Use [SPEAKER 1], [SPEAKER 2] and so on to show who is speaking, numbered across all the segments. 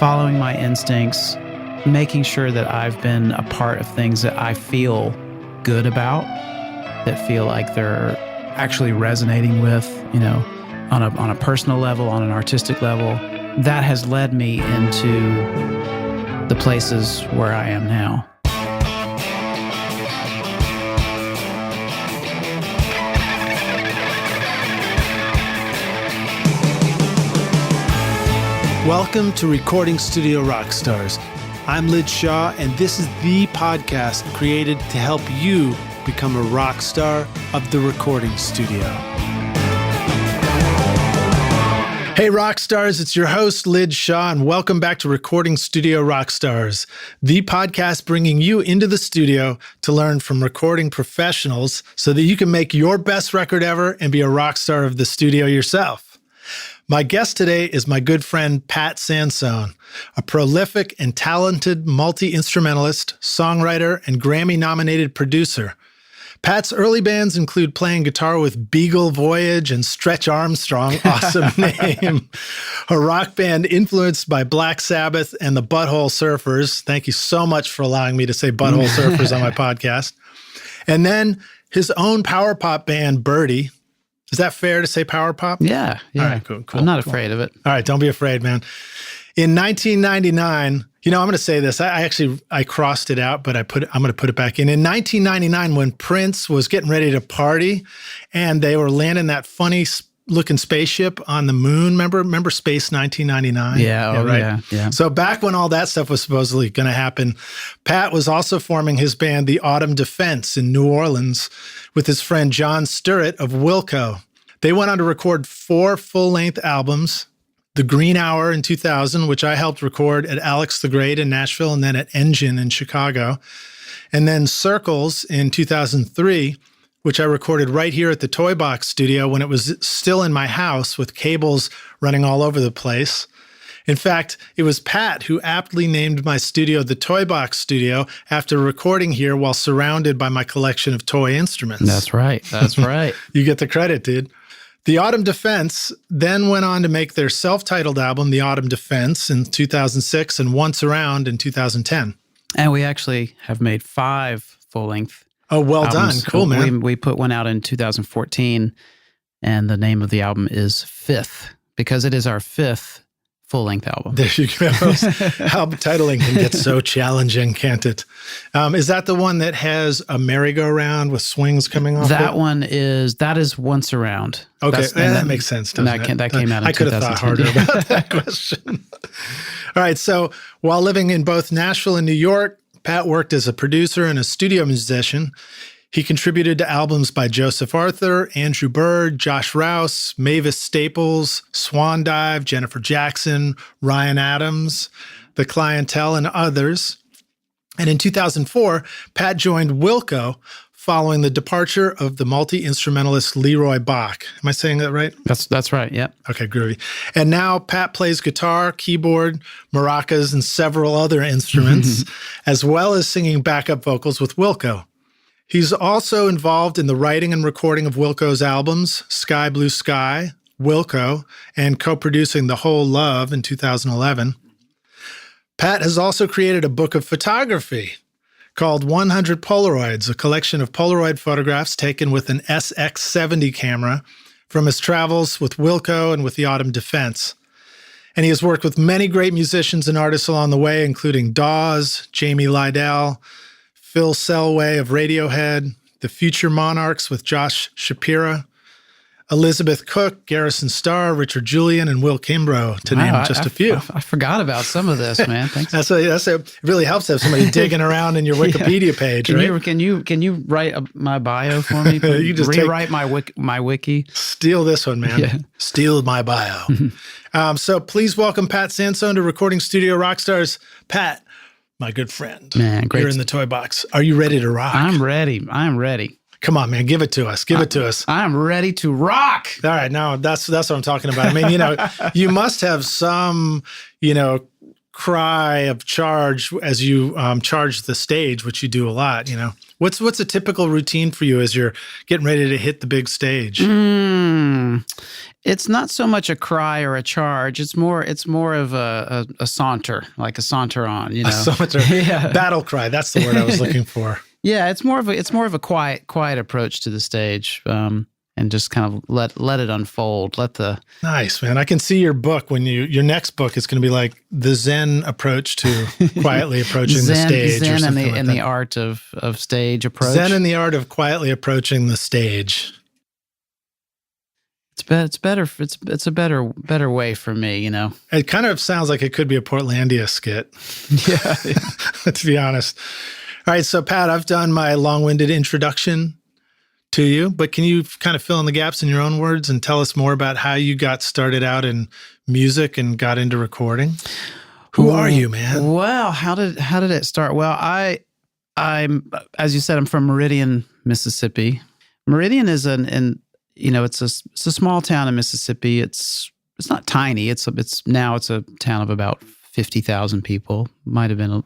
[SPEAKER 1] following my instincts, making sure that I've been a part of things that I feel good about, that feel like they're actually resonating with, on a personal level, on an artistic level. That has led me into the places where I am now.
[SPEAKER 2] Welcome to Recording Studio Rockstars. I'm Lid Shaw, and this is the podcast created to help you become a rock star of the recording studio. Hey rock stars, it's your host Lid Shaw, and welcome back to Recording Studio Rockstars, the podcast bringing you into the studio to learn from recording professionals so that you can make your best record ever and be a rock star of the studio yourself. My guest today is my good friend Pat Sansone, a prolific and talented multi-instrumentalist, songwriter, and Grammy-nominated producer. Pat's early bands include playing guitar with Beagle, Voyage, and Stretch Armstrong, awesome name, a rock band influenced by Black Sabbath and the Butthole Surfers. Thank you so much for allowing me to say Butthole Surfers on my podcast. And then his own power pop band, Birdy. Is that fair to say power pop?
[SPEAKER 1] Yeah.
[SPEAKER 2] All right, cool.
[SPEAKER 1] I'm not afraid of it.
[SPEAKER 2] All right, don't be afraid, man. In 1999, I'm going to say this. I crossed it out, but I'm going to put it back in. In 1999, when Prince was getting ready to party, and they were landing that funny looking spaceship on the moon. Remember Space 1999?
[SPEAKER 1] Yeah, right. Yeah.
[SPEAKER 2] So back when all that stuff was supposedly going to happen, Pat was also forming his band, the Autumn Defense, in New Orleans, with his friend John Stirratt of Wilco. They went on to record 4 full-length albums, The Green Hour in 2000, which I helped record at Alex the Great in Nashville and then at Engine in Chicago, and then Circles in 2003, which I recorded right here at the Toy Box studio when it was still in my house with cables running all over the place. In fact, it was Pat who aptly named my studio the Toy Box Studio after recording here while surrounded by my collection of toy instruments.
[SPEAKER 1] That's right.
[SPEAKER 2] You get the credit, dude. The Autumn Defense then went on to make their self-titled album, The Autumn Defense, in 2006 and Once Around in 2010.
[SPEAKER 1] And we actually have made 5 full-length
[SPEAKER 2] Oh, well
[SPEAKER 1] albums.
[SPEAKER 2] done. Cool, man.
[SPEAKER 1] We put one out in 2014, and the name of the album is Fifth, because it is our 5th full-length album.
[SPEAKER 2] There you go. Album titling can get so challenging, can't it? Is that the one that has a merry-go-round with swings coming off
[SPEAKER 1] That is Once Around.
[SPEAKER 2] Okay, that makes sense, doesn't it?
[SPEAKER 1] That came out in 2010.
[SPEAKER 2] I could have thought harder about that question. All right, so while living in both Nashville and New York, Pat worked as a producer and a studio musician. He contributed to albums by Joseph Arthur, Andrew Bird, Josh Rouse, Mavis Staples, Swan Dive, Jenifer Jackson, Ryan Adams, The Clientele, and others. And in 2004, Pat joined Wilco following the departure of the multi-instrumentalist Leroy Bach. Am I saying that right?
[SPEAKER 1] That's right, yeah.
[SPEAKER 2] Okay, groovy. And now Pat plays guitar, keyboard, maracas, and several other instruments, as well as singing backup vocals with Wilco. He's also involved in the writing and recording of Wilco's albums, Sky Blue Sky, Wilco, and co-producing The Whole Love in 2011. Pat has also created a book of photography called 100 Polaroids, a collection of Polaroid photographs taken with an SX70 camera from his travels with Wilco and with the Autumn Defense. And he has worked with many great musicians and artists along the way, including Dawes, Jamie Lidell, Phil Selway of Radiohead, the Future Monarchs with Josh Shapera, Elizabeth Cook, Garrison Starr, Richard Julian, and Will Kimbrough, to name just a few.
[SPEAKER 1] I forgot about some of this, man. Thanks.
[SPEAKER 2] It really helps to have somebody digging around in your Wikipedia page, right?
[SPEAKER 1] Can you write my bio for me?
[SPEAKER 2] You just
[SPEAKER 1] rewrite my wiki.
[SPEAKER 2] Steal this one, man.
[SPEAKER 1] Yeah.
[SPEAKER 2] Steal my bio. So please welcome Pat Sansone to Recording Studio Rockstars. Pat, my good friend.
[SPEAKER 1] Man, great.
[SPEAKER 2] You're in the toy box. Are you ready to rock?
[SPEAKER 1] I'm ready.
[SPEAKER 2] Come on, man. Give it to us. Give it to us.
[SPEAKER 1] I'm ready to rock.
[SPEAKER 2] All right. Now, that's what I'm talking about. I mean, you must have some, cry of charge as you charge the stage, which you do a lot, you know. What's a typical routine for you as you're getting ready to hit the big stage?
[SPEAKER 1] It's not so much a cry or a charge. It's more of a saunter, like a saunter on, you know.
[SPEAKER 2] A saunter. Yeah. Battle cry. That's the word I was looking for.
[SPEAKER 1] Yeah, it's more of a quiet approach to the stage. And just kind of let it unfold.
[SPEAKER 2] Nice, man. I can see your book your next book is going to be like the Zen approach to quietly approaching the stage.
[SPEAKER 1] Zen
[SPEAKER 2] or something
[SPEAKER 1] and the art of stage approach.
[SPEAKER 2] Zen and the art of quietly approaching the stage.
[SPEAKER 1] It's a better way for me, you know.
[SPEAKER 2] It kind of sounds like it could be a Portlandia skit.
[SPEAKER 1] Yeah.
[SPEAKER 2] To be honest. All right, so Pat, I've done my long-winded introduction to you, but can you kind of fill in the gaps in your own words and tell us more about how you got started out in music and got into recording? Who are you, man?
[SPEAKER 1] Well, how did it start? Well, I'm as you said, I'm from Meridian, Mississippi. Meridian is it's a small town in Mississippi. It's not tiny. It's a town of about 50,000 people. Might have been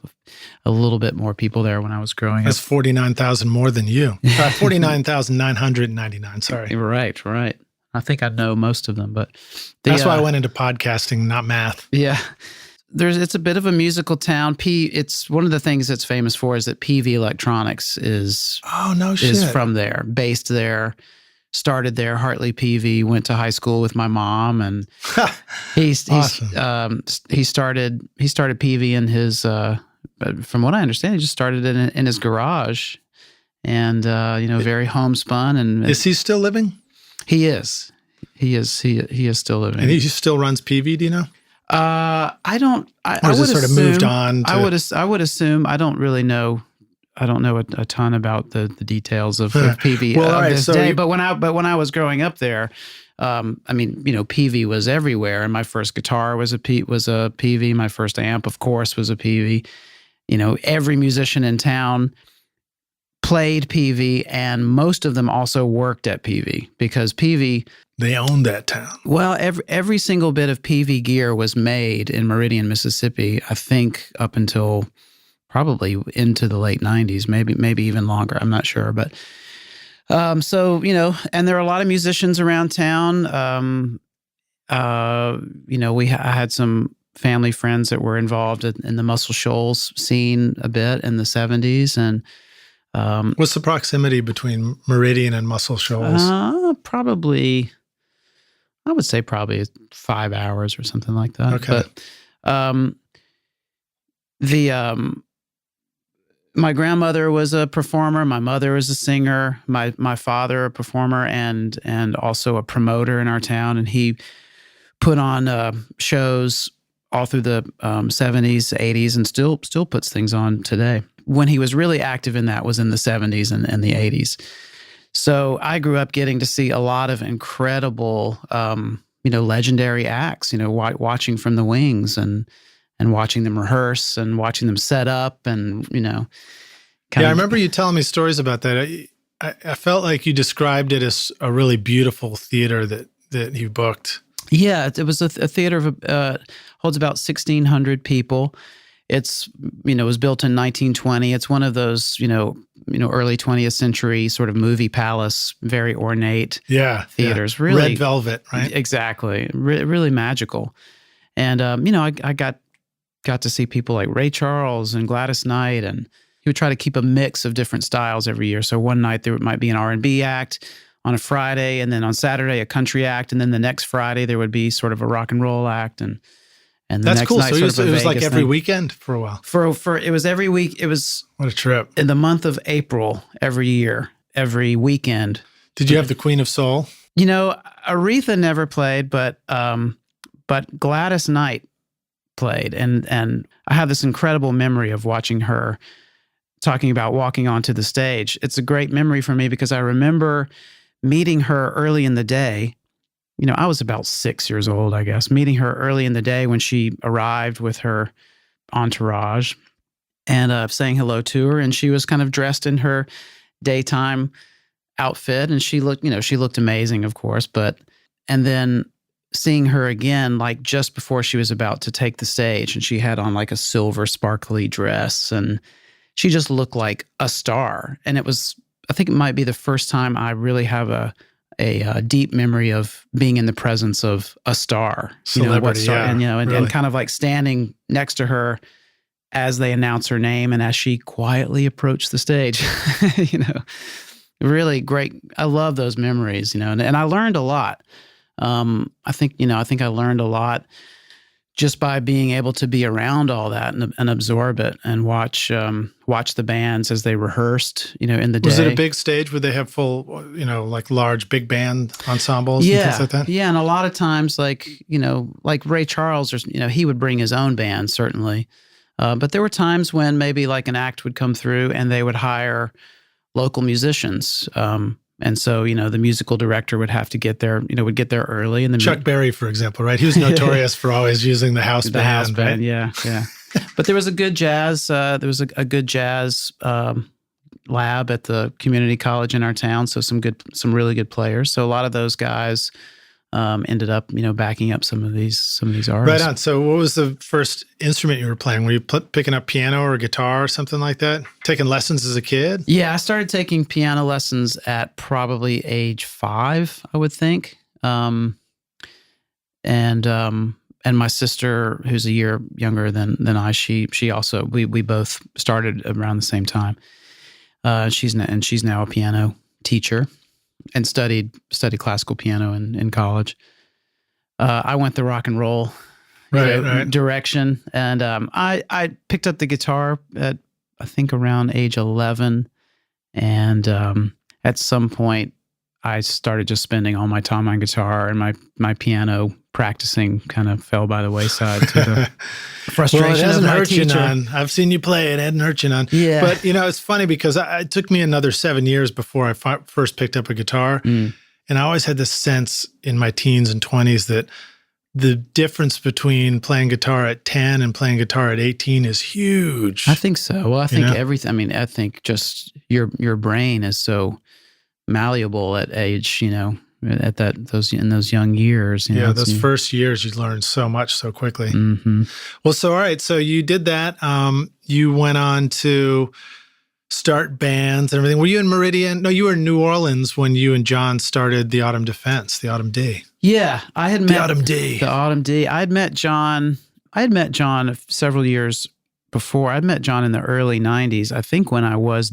[SPEAKER 1] a little bit more people there when I was growing up.
[SPEAKER 2] That's 49,000 more than you. 49,999, sorry.
[SPEAKER 1] Right. I think I know most of them, but
[SPEAKER 2] that's why I went into podcasting, not math.
[SPEAKER 1] Yeah. It's a bit of a musical town. It's one of the things it's famous for is that PV Electronics is from there, based there. Started there. Hartley PV, went to high school with my mom, and he started PV in his. From what I understand, he just started it in his garage, and very homespun. And
[SPEAKER 2] is he still living?
[SPEAKER 1] He is. He is still living.
[SPEAKER 2] And he still runs PV. Do you know?
[SPEAKER 1] I don't. I
[SPEAKER 2] would
[SPEAKER 1] assume,
[SPEAKER 2] sort of moved on.
[SPEAKER 1] I would assume. I don't really know. I don't know a ton about the details of PV this day. But when I was growing up there, PV was everywhere, and my first guitar was a PV. My first amp, of course, was a PV. You know, every musician in town played PV, and most of them also worked at PV because PV.
[SPEAKER 2] They owned that town.
[SPEAKER 1] Well, every single bit of PV gear was made in Meridian, Mississippi. I think up until probably into the late 90s, maybe even longer. I'm not sure. But and there are a lot of musicians around town. I had some family friends that were involved in the Muscle Shoals scene a bit in the 70s. And
[SPEAKER 2] what's the proximity between Meridian and Muscle Shoals?
[SPEAKER 1] I would say probably 5 hours or something like that.
[SPEAKER 2] Okay.
[SPEAKER 1] But my grandmother was a performer. My mother was a singer. My father a performer and also a promoter in our town. And he put on shows all through the 70s, 80s, and still puts things on today. When he was really active in that was in the 70s and the 80s. So I grew up getting to see a lot of incredible, legendary acts. Watching from the wings and watching them rehearse and watching them set up and,
[SPEAKER 2] I remember you telling me stories about that. I felt like you described it as a really beautiful theater that you booked.
[SPEAKER 1] Yeah, it was a theater of holds about 1,600 people. It's, was built in 1920. It's one of those, early 20th century sort of movie palace, very ornate theaters.
[SPEAKER 2] Yeah.
[SPEAKER 1] Really,
[SPEAKER 2] Red velvet, right?
[SPEAKER 1] Exactly. Really magical. And, I got to see people like Ray Charles and Gladys Knight, and he would try to keep a mix of different styles every year. So one night there might be an R&B act on a Friday, and then on Saturday a country act, and then the next Friday there would be sort of a rock and roll act, and the
[SPEAKER 2] that's
[SPEAKER 1] next
[SPEAKER 2] cool.
[SPEAKER 1] night
[SPEAKER 2] So it was like every
[SPEAKER 1] thing.
[SPEAKER 2] Weekend for a while.
[SPEAKER 1] It was every week. It was
[SPEAKER 2] what a trip.
[SPEAKER 1] In the month of April every year, every weekend.
[SPEAKER 2] Did you have the Queen of Soul?
[SPEAKER 1] Aretha never played, but Gladys Knight played, and I have this incredible memory of watching her talking about walking onto the stage. It's a great memory for me because I remember meeting her early in the day. I was about 6 years old, I guess, meeting her early in the day when she arrived with her entourage and saying hello to her. And she was kind of dressed in her daytime outfit, and she looked amazing, of course. And then seeing her again, like just before she was about to take the stage, and she had on like a silver sparkly dress, and she just looked like a star. And I think it might be the first time I really have a deep memory of being in the presence of a star,
[SPEAKER 2] celebrity,
[SPEAKER 1] and
[SPEAKER 2] really.
[SPEAKER 1] and kind of like standing next to her as they announce her name and as she quietly approached the stage. Really great. I love those memories, and I learned a lot. I think I learned a lot just by being able to be around all that and absorb it and watch the bands as they rehearsed, in the day.
[SPEAKER 2] Was it a big stage? Would they have full, like large big band ensembles and things like that?
[SPEAKER 1] Yeah, and a lot of times, like Ray Charles, he would bring his own band, certainly. But there were times when maybe like an act would come through and they would hire local musicians. And so, the musical director would have to get there, would get there early. And
[SPEAKER 2] Chuck Berry, for example, right? He was notorious for always using the house band.
[SPEAKER 1] House band,
[SPEAKER 2] right?
[SPEAKER 1] yeah. But there was a good jazz, a good jazz lab at the community college in our town. So some really good players. So a lot of those guys ended up, backing up some of these artists.
[SPEAKER 2] Right on. So what was the first instrument you were playing? Were you picking up piano or guitar or something like that? Taking lessons as a kid?
[SPEAKER 1] Yeah, I started taking piano lessons at probably age 5, I would think. And my sister, who's a year younger than I, she also, we both started around the same time. She's now a piano teacher. And studied classical piano in college. I went the rock and roll direction, and I picked up the guitar at I think around age 11, and at some point I started just spending all my time on guitar, and my piano practicing kind of fell by the wayside to the frustration
[SPEAKER 2] well, it hasn't
[SPEAKER 1] of my
[SPEAKER 2] hurt
[SPEAKER 1] teacher.
[SPEAKER 2] You none. I've seen you play. It hadn't hurt you none.
[SPEAKER 1] Yeah.
[SPEAKER 2] But, it's funny because it took me another 7 years before I first picked up a guitar. And I always had this sense in my teens and 20s that the difference between playing guitar at 10 and playing guitar at 18 is huge.
[SPEAKER 1] I think so. Well, I think everything, I think just your brain is so malleable at age, at those young years.
[SPEAKER 2] Those first years, you learn so much so quickly.
[SPEAKER 1] Mm-hmm.
[SPEAKER 2] Well, so, all right. So you did that. You went on to start bands and everything. Were you in Meridian? No, you were in New Orleans when you and John started the Autumn Defense, the Autumn D.
[SPEAKER 1] Yeah, I had met
[SPEAKER 2] the Autumn D.
[SPEAKER 1] The Autumn D. I had met John several years before. I'd met John in the early 90s, I think, when I was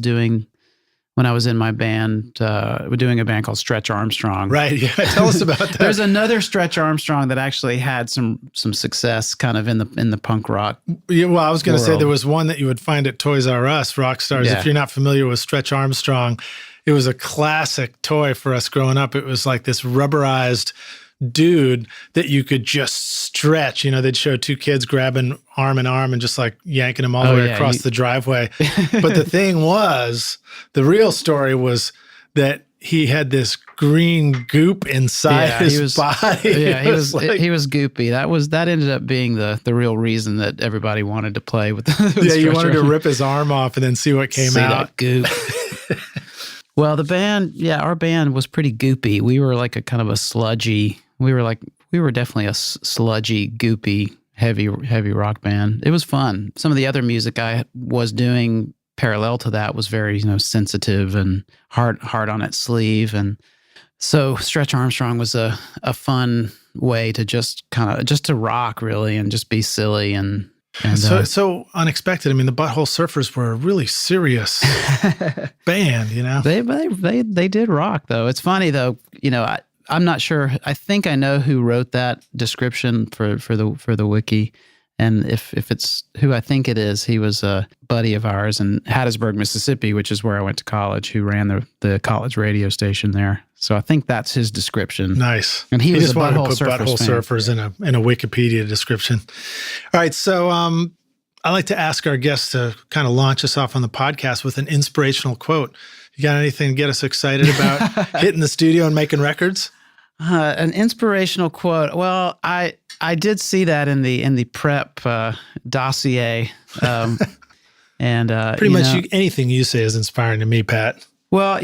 [SPEAKER 1] in my band, doing a band called Stretch Armstrong.
[SPEAKER 2] Right. Yeah. Tell us about that.
[SPEAKER 1] There's another Stretch Armstrong that actually had some success kind of in the punk rock.
[SPEAKER 2] Yeah, well, I was going to say there was one that you would find at Toys R Us, Rockstars.
[SPEAKER 1] Yeah.
[SPEAKER 2] If you're not familiar with Stretch Armstrong, it was a classic toy for us growing up. It was like this rubberized dude that you could just stretch. They'd show two kids grabbing arm in arm and just like yanking them all the way across the driveway. But the real story was that he had this green goop inside his body.
[SPEAKER 1] Yeah, he was goopy. That ended up being the real reason that everybody wanted to play with the
[SPEAKER 2] you wanted to rip his arm off and then see what came out.
[SPEAKER 1] That goop. Well, our band was pretty goopy. We were like a kind of a sludgy. We were definitely a sludgy, goopy, heavy rock band. It was fun. Some of the other music I was doing parallel to that was very, sensitive and hard on its sleeve. And so Stretch Armstrong was a fun way to just to rock really and just be silly and
[SPEAKER 2] so unexpected. The Butthole Surfers were a really serious band,
[SPEAKER 1] They did rock though. It's funny though, I'm not sure. I think I know who wrote that description for the wiki. And if it's who I think it is, he was a buddy of ours in Hattiesburg, Mississippi, which is where I went to college, who ran the college radio station there. So I think that's his description.
[SPEAKER 2] Nice.
[SPEAKER 1] And he was
[SPEAKER 2] just
[SPEAKER 1] a
[SPEAKER 2] wanted
[SPEAKER 1] Butthole
[SPEAKER 2] to put Butthole Surfers in a Wikipedia description. All right, so I like to ask our guests to kind of launch us off on the podcast with an inspirational quote. You got anything to get us excited about hitting the studio and making records?
[SPEAKER 1] An inspirational quote. Well, I did see that in the prep dossier, and
[SPEAKER 2] pretty much anything you say is inspiring to me, Pat.
[SPEAKER 1] Well,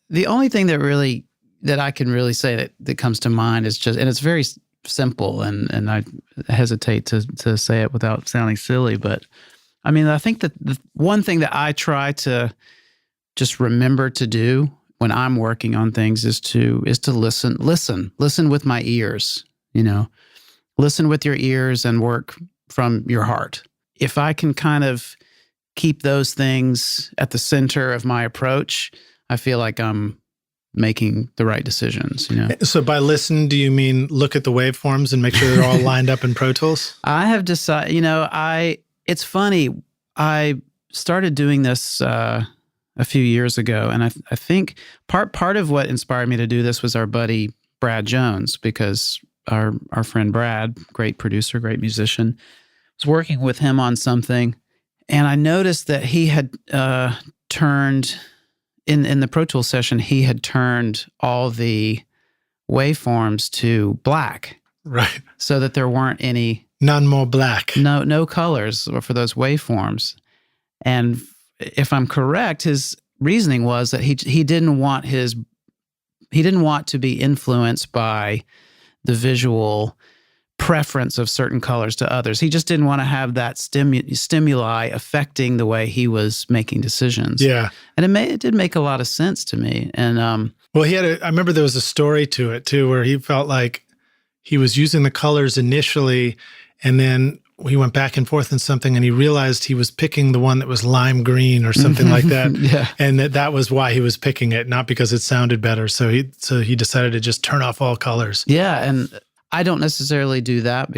[SPEAKER 1] the only thing that I can really say that comes to mind is just, and it's very simple, and I hesitate to say it without sounding silly, but I mean, I think that the one thing that I try to just remember to do when I'm working on things is to listen with my ears, listen with your ears and work from your heart. If I can kind of keep those things at the center of my approach, I feel like I'm making the right decisions,
[SPEAKER 2] So by listen, do you mean look at the waveforms and make sure they're all lined up in Pro Tools?
[SPEAKER 1] I have decided, it's funny. I started doing this a few years ago, and I think part of what inspired me to do this was our buddy Brad Jones, because our friend Brad, great producer, great musician, was working with him on something, and I noticed that he had turned in the Pro Tools session, he had turned all the waveforms to black,
[SPEAKER 2] right?
[SPEAKER 1] So that there weren't any
[SPEAKER 2] none more black,
[SPEAKER 1] no colors for those waveforms, and if I'm correct, his reasoning was that he didn't want to be influenced by the visual preference of certain colors to others. He just didn't want to have that stimuli affecting the way he was making decisions.
[SPEAKER 2] Yeah,
[SPEAKER 1] and it did make a lot of sense to me. And
[SPEAKER 2] well, I remember there was a story to it too, where he felt like he was using the colors initially, and then he went back and forth in something, and he realized he was picking the one that was lime green or something like that.
[SPEAKER 1] Yeah.
[SPEAKER 2] And that was why he was picking it, not because it sounded better. So he decided to just turn off all colors.
[SPEAKER 1] Yeah. And I don't necessarily do that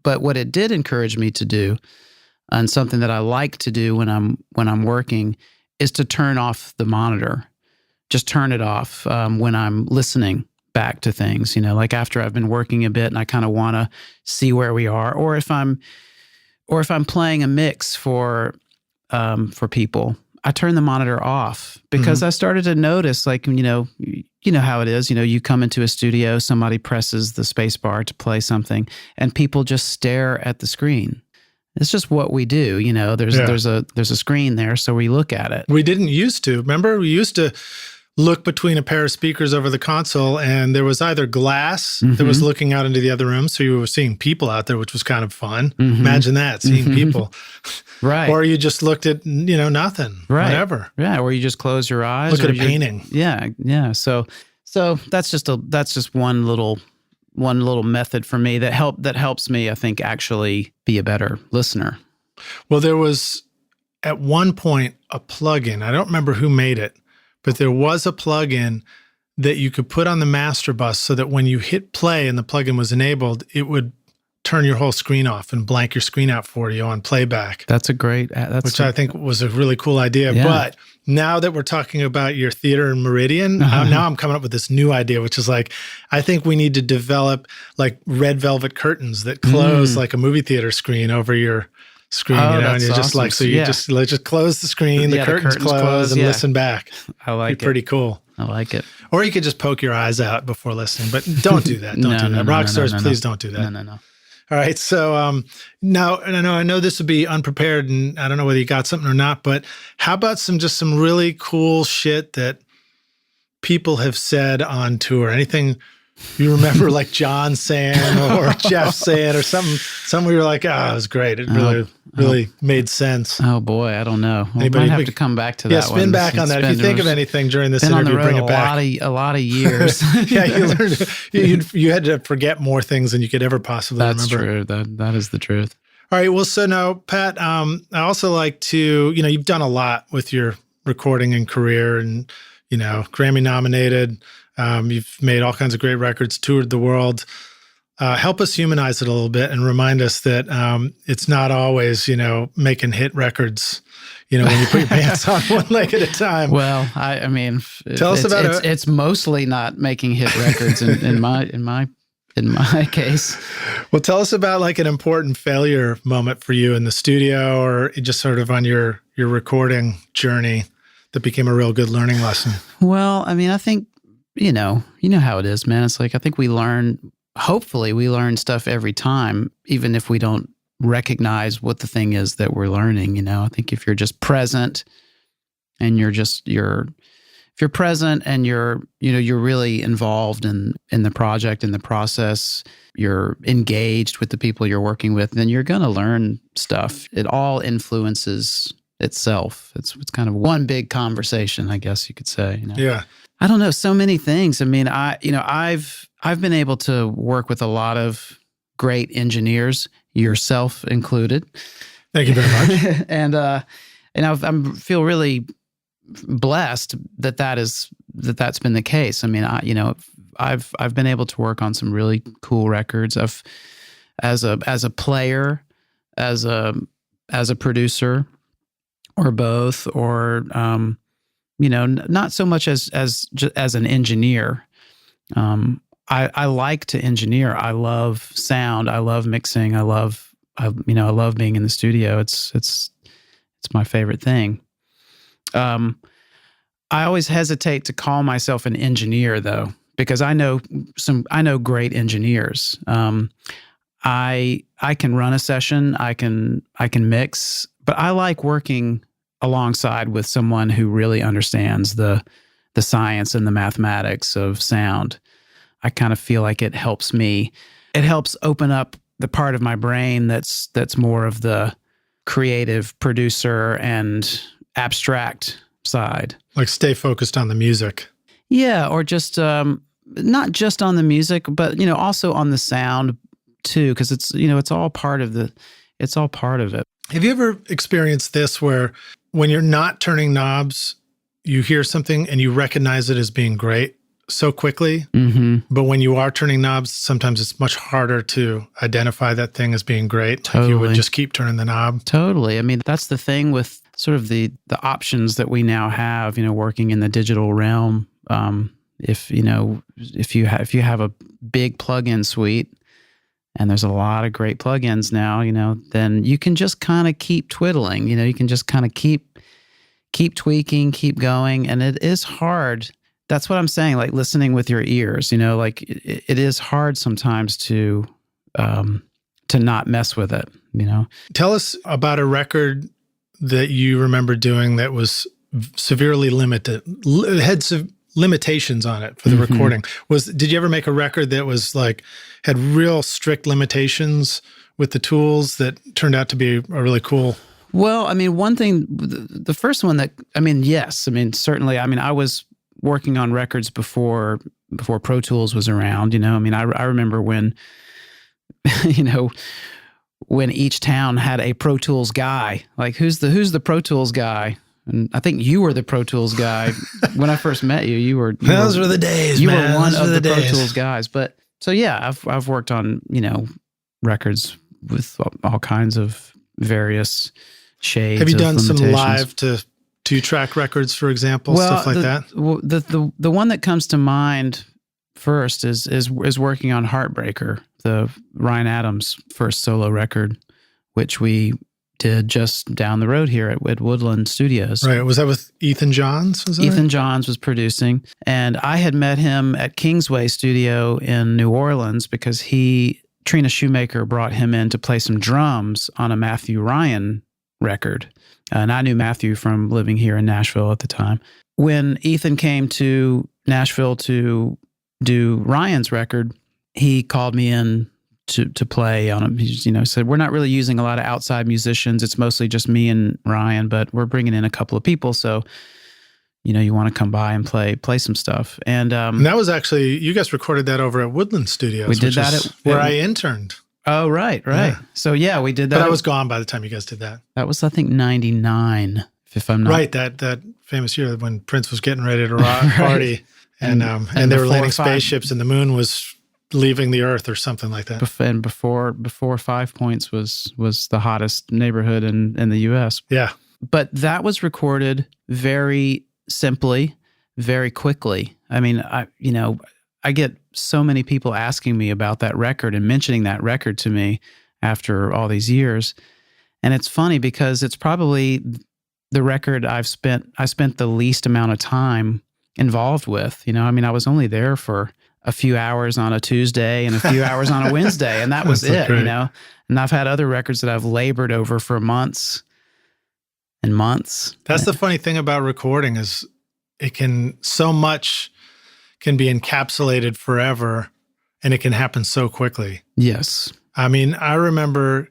[SPEAKER 1] but what it did encourage me to do, and something that I like to do when I'm working, is to turn off the monitor. Just turn it off when I'm listening back to things, like after I've been working a bit and I kind of want to see where we are, or if I'm playing a mix for people, I turn the monitor off, because I started to notice, like, you know how it is, you come into a studio, somebody presses the space bar to play something, and people just stare at the screen. It's just what we do, there's a screen there, so we look at it.
[SPEAKER 2] We didn't used to. Remember, we used to look between a pair of speakers over the console, and there was either glass that was looking out into the other room, so you were seeing people out there, which was kind of fun. Imagine that, seeing people.
[SPEAKER 1] Right.
[SPEAKER 2] Or you just looked at, nothing, whatever.
[SPEAKER 1] Yeah, or you just close your eyes.
[SPEAKER 2] Look at a painting.
[SPEAKER 1] Yeah. So that's just one little method for me that helps me, I think, actually be a better listener.
[SPEAKER 2] Well, there was at one point a plugin. I don't remember who made it, but there was a plugin that you could put on the master bus so that when you hit play and the plugin was enabled, it would turn your whole screen off and blank your screen out for you on playback.
[SPEAKER 1] That's a great...
[SPEAKER 2] I think was a really cool idea. Yeah. But now that we're talking about your theater in Meridian, now I'm coming up with this new idea, which is like, I think we need to develop like red velvet curtains that close like a movie theater screen over your screen, and you're just awesome. Like, so you just close the screen, the curtains close, and listen back.
[SPEAKER 1] I like it.
[SPEAKER 2] Pretty cool.
[SPEAKER 1] I like it.
[SPEAKER 2] Or you could just poke your eyes out before listening, but don't do that. Don't do that. Rock stars, please don't do that.
[SPEAKER 1] No.
[SPEAKER 2] All right. So now, and I know this would be unprepared, and I don't know whether you got something or not, but how about some really cool shit that people have said on tour? Anything you remember, like John saying or Jeff saying, or something where you're like, it was great. It really made sense.
[SPEAKER 1] Oh boy, I don't know. We might have to come back to that.
[SPEAKER 2] Yeah, spin back on that. If you think of anything during this interview, bring it back.
[SPEAKER 1] A lot of years.
[SPEAKER 2] Yeah, you had to forget more things than you could ever possibly remember.
[SPEAKER 1] That's true. That is the truth.
[SPEAKER 2] All right. Well, so now, Pat, I also like to, you've done a lot with your recording and career, and Grammy nominated. You've made all kinds of great records, toured the world. Help us humanize it a little bit and remind us that it's not always, making hit records, when you put your pants on one leg at a time.
[SPEAKER 1] Well, I mean,
[SPEAKER 2] tell us about it.
[SPEAKER 1] It's mostly not making hit records in my case.
[SPEAKER 2] Well, tell us about like an important failure moment for you in the studio, or just sort of on your recording journey that became a real good learning lesson.
[SPEAKER 1] Well, I mean, I think, you know how it is, man. It's like, I think hopefully we learn stuff every time, even if we don't recognize what the thing is that we're learning. I think if you're just present and you're you're present and you're really involved in the project, in the process, you're engaged with the people you're working with, then you're going to learn stuff. It all influences itself. It's kind of one big conversation, I guess you could say.
[SPEAKER 2] Yeah.
[SPEAKER 1] I don't know, so many things. I mean, I've been able to work with a lot of great engineers, yourself included.
[SPEAKER 2] Thank you very much.
[SPEAKER 1] and I feel really blessed that's been the case. I mean, I've been able to work on some really cool records. As a player, as a producer, or both, or not so much as an engineer. I like to engineer. I love sound. I love mixing. I love being in the studio. It's my favorite thing. I always hesitate to call myself an engineer, though, because I know great engineers. I can run a session. I can mix, but I like working alongside with someone who really understands the science and the mathematics of sound. I kind of feel like it helps me. It helps open up the part of my brain that's more of the creative producer and abstract side.
[SPEAKER 2] Like stay focused on the music.
[SPEAKER 1] Yeah, or just not just on the music, but also on the sound too, because it's all part of it.
[SPEAKER 2] Have you ever experienced this where when you're not turning knobs, you hear something and you recognize it as being great so quickly, but when you are turning knobs, sometimes it's much harder to identify that thing as being great.
[SPEAKER 1] Totally.
[SPEAKER 2] Like you would just keep turning the knob.
[SPEAKER 1] Totally. I mean, that's the thing with sort of the options that we now have, working in the digital realm. If you have a big plugin suite, and there's a lot of great plugins now, then you can just kind of keep twiddling. You can just kind of keep tweaking, keep going, and it is hard. That's what I'm saying, like listening with your ears, like it is hard sometimes to not mess with it,
[SPEAKER 2] Tell us about a record that you remember doing that was severely limited, had limitations on it for the recording. Did you ever make a record that was like, had real strict limitations with the tools that turned out to be a really cool?
[SPEAKER 1] Well, I mean, one thing, the first one yes. I mean, certainly, I was working on records before Pro Tools was around, I mean, I remember when, when each town had a Pro Tools guy, like who's the Pro Tools guy? And I think you were the Pro Tools guy when I first met you.
[SPEAKER 2] Those were the days.
[SPEAKER 1] You were one of the Pro Tools guys. But so yeah, I've worked on records with all kinds of various shades.
[SPEAKER 2] Have you done
[SPEAKER 1] limitations.
[SPEAKER 2] some live to 2-track records, for example, stuff like that?
[SPEAKER 1] The one that comes to mind first is working on Heartbreaker, the Ryan Adams' first solo record, which we did just down the road here at Woodland Studios.
[SPEAKER 2] Right. Was that with Ethan Johns?
[SPEAKER 1] Ethan Johns was producing. And I had met him at Kingsway Studio in New Orleans because Trina Shoemaker brought him in to play some drums on a Matthew Ryan record. And I knew Matthew from living here in Nashville at the time. When Ethan came to Nashville to do Ryan's record, he called me in to play on him. He said, we're not really using a lot of outside musicians. It's mostly just me and Ryan, but we're bringing in a couple of people. So, you want to come by and play some stuff. And
[SPEAKER 2] that was actually, you guys recorded that over at Woodland Studios.
[SPEAKER 1] We did that
[SPEAKER 2] where I interned.
[SPEAKER 1] Oh, right. Yeah. So yeah, we did that.
[SPEAKER 2] But I was gone by the time you guys did that.
[SPEAKER 1] That was, I think, 99, if I'm not...
[SPEAKER 2] Right, that famous year when Prince was getting ready to party. And they were landing spaceships and the moon was leaving the earth or something like that.
[SPEAKER 1] And before 5 Points was the hottest neighborhood in the U.S.
[SPEAKER 2] Yeah.
[SPEAKER 1] But that was recorded very simply, very quickly. I mean, I get so many people asking me about that record and mentioning that record to me after all these years. And it's funny because it's probably the record I spent the least amount of time involved with. I was only there for a few hours on a Tuesday and a few hours on a Wednesday, and that was it,
[SPEAKER 2] great.
[SPEAKER 1] And I've had other records that I've labored over for months and months.
[SPEAKER 2] That's the funny thing about recording is so much can be encapsulated forever, and it can happen so quickly.
[SPEAKER 1] Yes.
[SPEAKER 2] I mean, I remember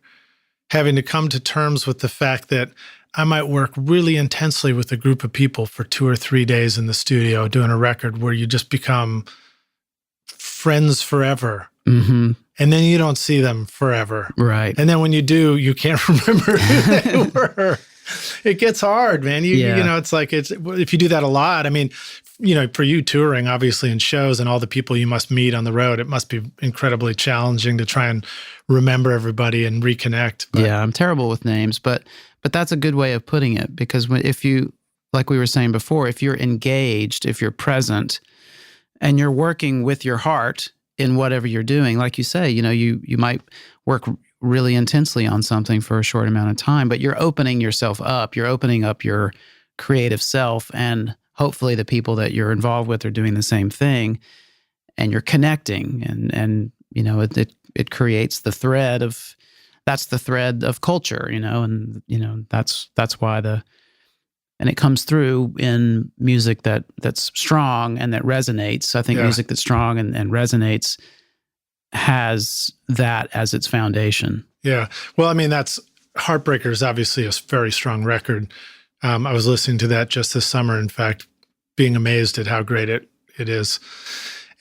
[SPEAKER 2] having to come to terms with the fact that I might work really intensely with a group of people for 2 or 3 days in the studio doing a record where you just become friends forever.
[SPEAKER 1] Mm-hmm.
[SPEAKER 2] And then you don't see them forever.
[SPEAKER 1] Right.
[SPEAKER 2] And then when you do, you can't remember who they were. It gets hard, man. You know, it's like, if you do that a lot, I mean, you know, for you touring, obviously, in shows and all the people you must meet on the road, it must be incredibly challenging to try and remember everybody and reconnect. But,
[SPEAKER 1] yeah, I'm terrible with names, but that's a good way of putting it, because if you, like we were saying before, if you're engaged, if you're present, and you're working with your heart in whatever you're doing, like you say, you know, you might work really intensely on something for a short amount of time, but you're opening yourself up. You're opening up your creative self, and hopefully the people that you're involved with are doing the same thing, and you're connecting, and you know, it creates the thread of, that's the thread of culture, you know, and you know, that's why and it comes through in music that's strong and that resonates. I think music that's strong and resonates has that as its foundation. Yeah.
[SPEAKER 2] Well, I mean, Heartbreaker is obviously a very strong record. I was listening to that just this summer, in fact, being amazed at how great it is.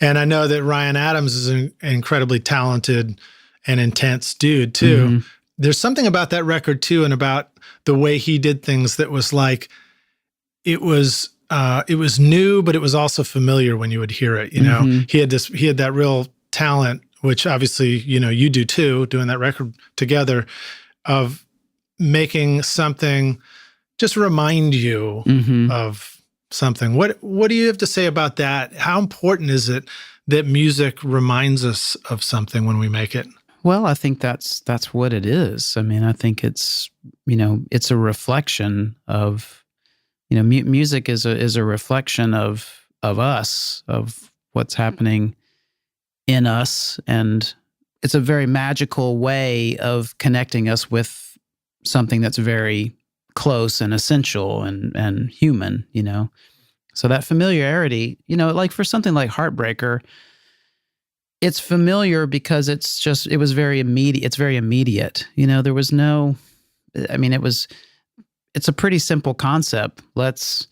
[SPEAKER 2] And I know that Ryan Adams is an incredibly talented and intense dude too. Mm-hmm. There's something about that record too, and about the way he did things that was like, it was new, but it was also familiar when you would hear it. You know, mm-hmm. he had that real talent, which obviously, you know, you do too, doing that record together, of making something just remind you mm-hmm. of something. What do you have to say about that? How important is it that music reminds us of something when we make it?
[SPEAKER 1] Well, I think that's what it is. I mean, I think it's, you know, it's a reflection of, you know, music is a reflection of us, of what's happening in us, and it's a very magical way of connecting us with something that's very close and essential and human, you know. So that familiarity, you know, like for something like Heartbreaker, it's familiar because it was very immediate. It's very immediate. You know, there was no, I mean, it's a pretty simple concept. Let's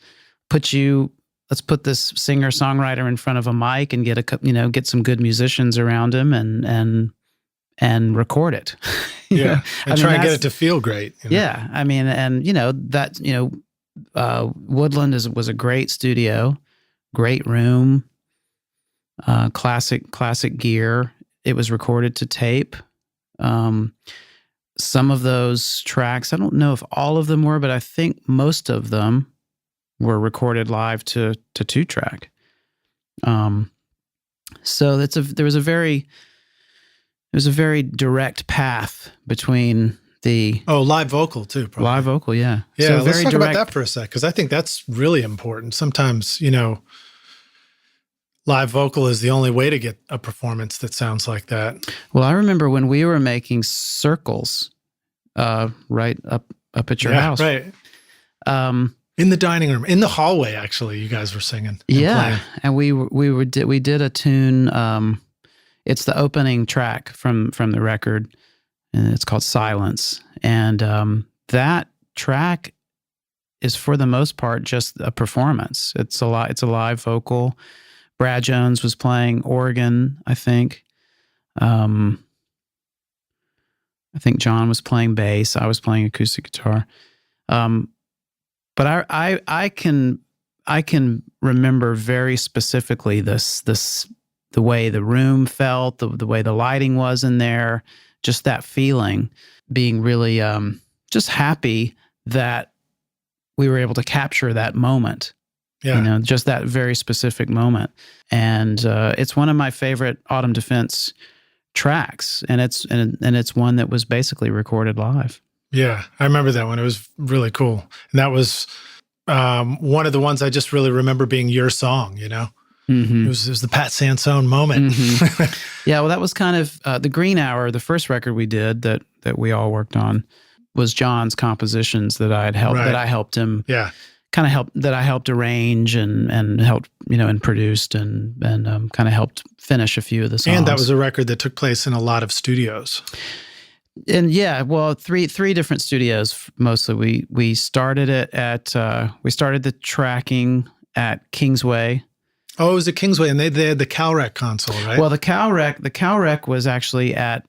[SPEAKER 1] put this singer-songwriter in front of a mic and get some good musicians around him and record it.
[SPEAKER 2] Yeah. And try and get it to feel great.
[SPEAKER 1] You know? Yeah. I mean, and you know, that, you know, Woodland was a great studio, great room, classic gear. It was recorded to tape. Some of those tracks, I don't know if all of them were, but I think most of them were recorded live to 2-track. So there was a very direct path between the
[SPEAKER 2] live vocal too. Probably.
[SPEAKER 1] Live vocal, yeah.
[SPEAKER 2] Yeah,
[SPEAKER 1] so
[SPEAKER 2] let's talk about that for a sec, because I think that's really important. Sometimes, you know, live vocal is the only way to get a performance that sounds like that.
[SPEAKER 1] Well, I remember when we were making Circles, right up at your house,
[SPEAKER 2] right? In the dining room, in the hallway, actually, you guys were singing.
[SPEAKER 1] Yeah, and we did a tune. It's the opening track from the record, and it's called Silence. And that track is, for the most part, just a performance. It's a live vocal. Brad Jones was playing organ, I think. I think John was playing bass. I was playing acoustic guitar. But I can remember very specifically the way the room felt, the way the lighting was in there, just that feeling, being really just happy that we were able to capture that moment. Yeah. You know, just that very specific moment. And it's one of my favorite Autumn Defense tracks, and it's one that was basically recorded live.
[SPEAKER 2] Yeah, I remember that one. It was really cool. And that was one of the ones I just really remember being your song, you know? Mm-hmm. It was the Pat Sansone moment.
[SPEAKER 1] Mm-hmm. Yeah, well, that was kind of the Green Hour, the first record we did that we all worked on, was John's compositions that I had helped, that I helped him kind of helped arrange and helped, and produced and kind of helped finish a few of the songs.
[SPEAKER 2] And that was a record that took place in a lot of studios.
[SPEAKER 1] And yeah, well, three different studios mostly. We started it at we started the tracking at Kingsway.
[SPEAKER 2] Oh, it was at Kingsway, and they had the CalRec console, right?
[SPEAKER 1] Well, the CalRec was actually at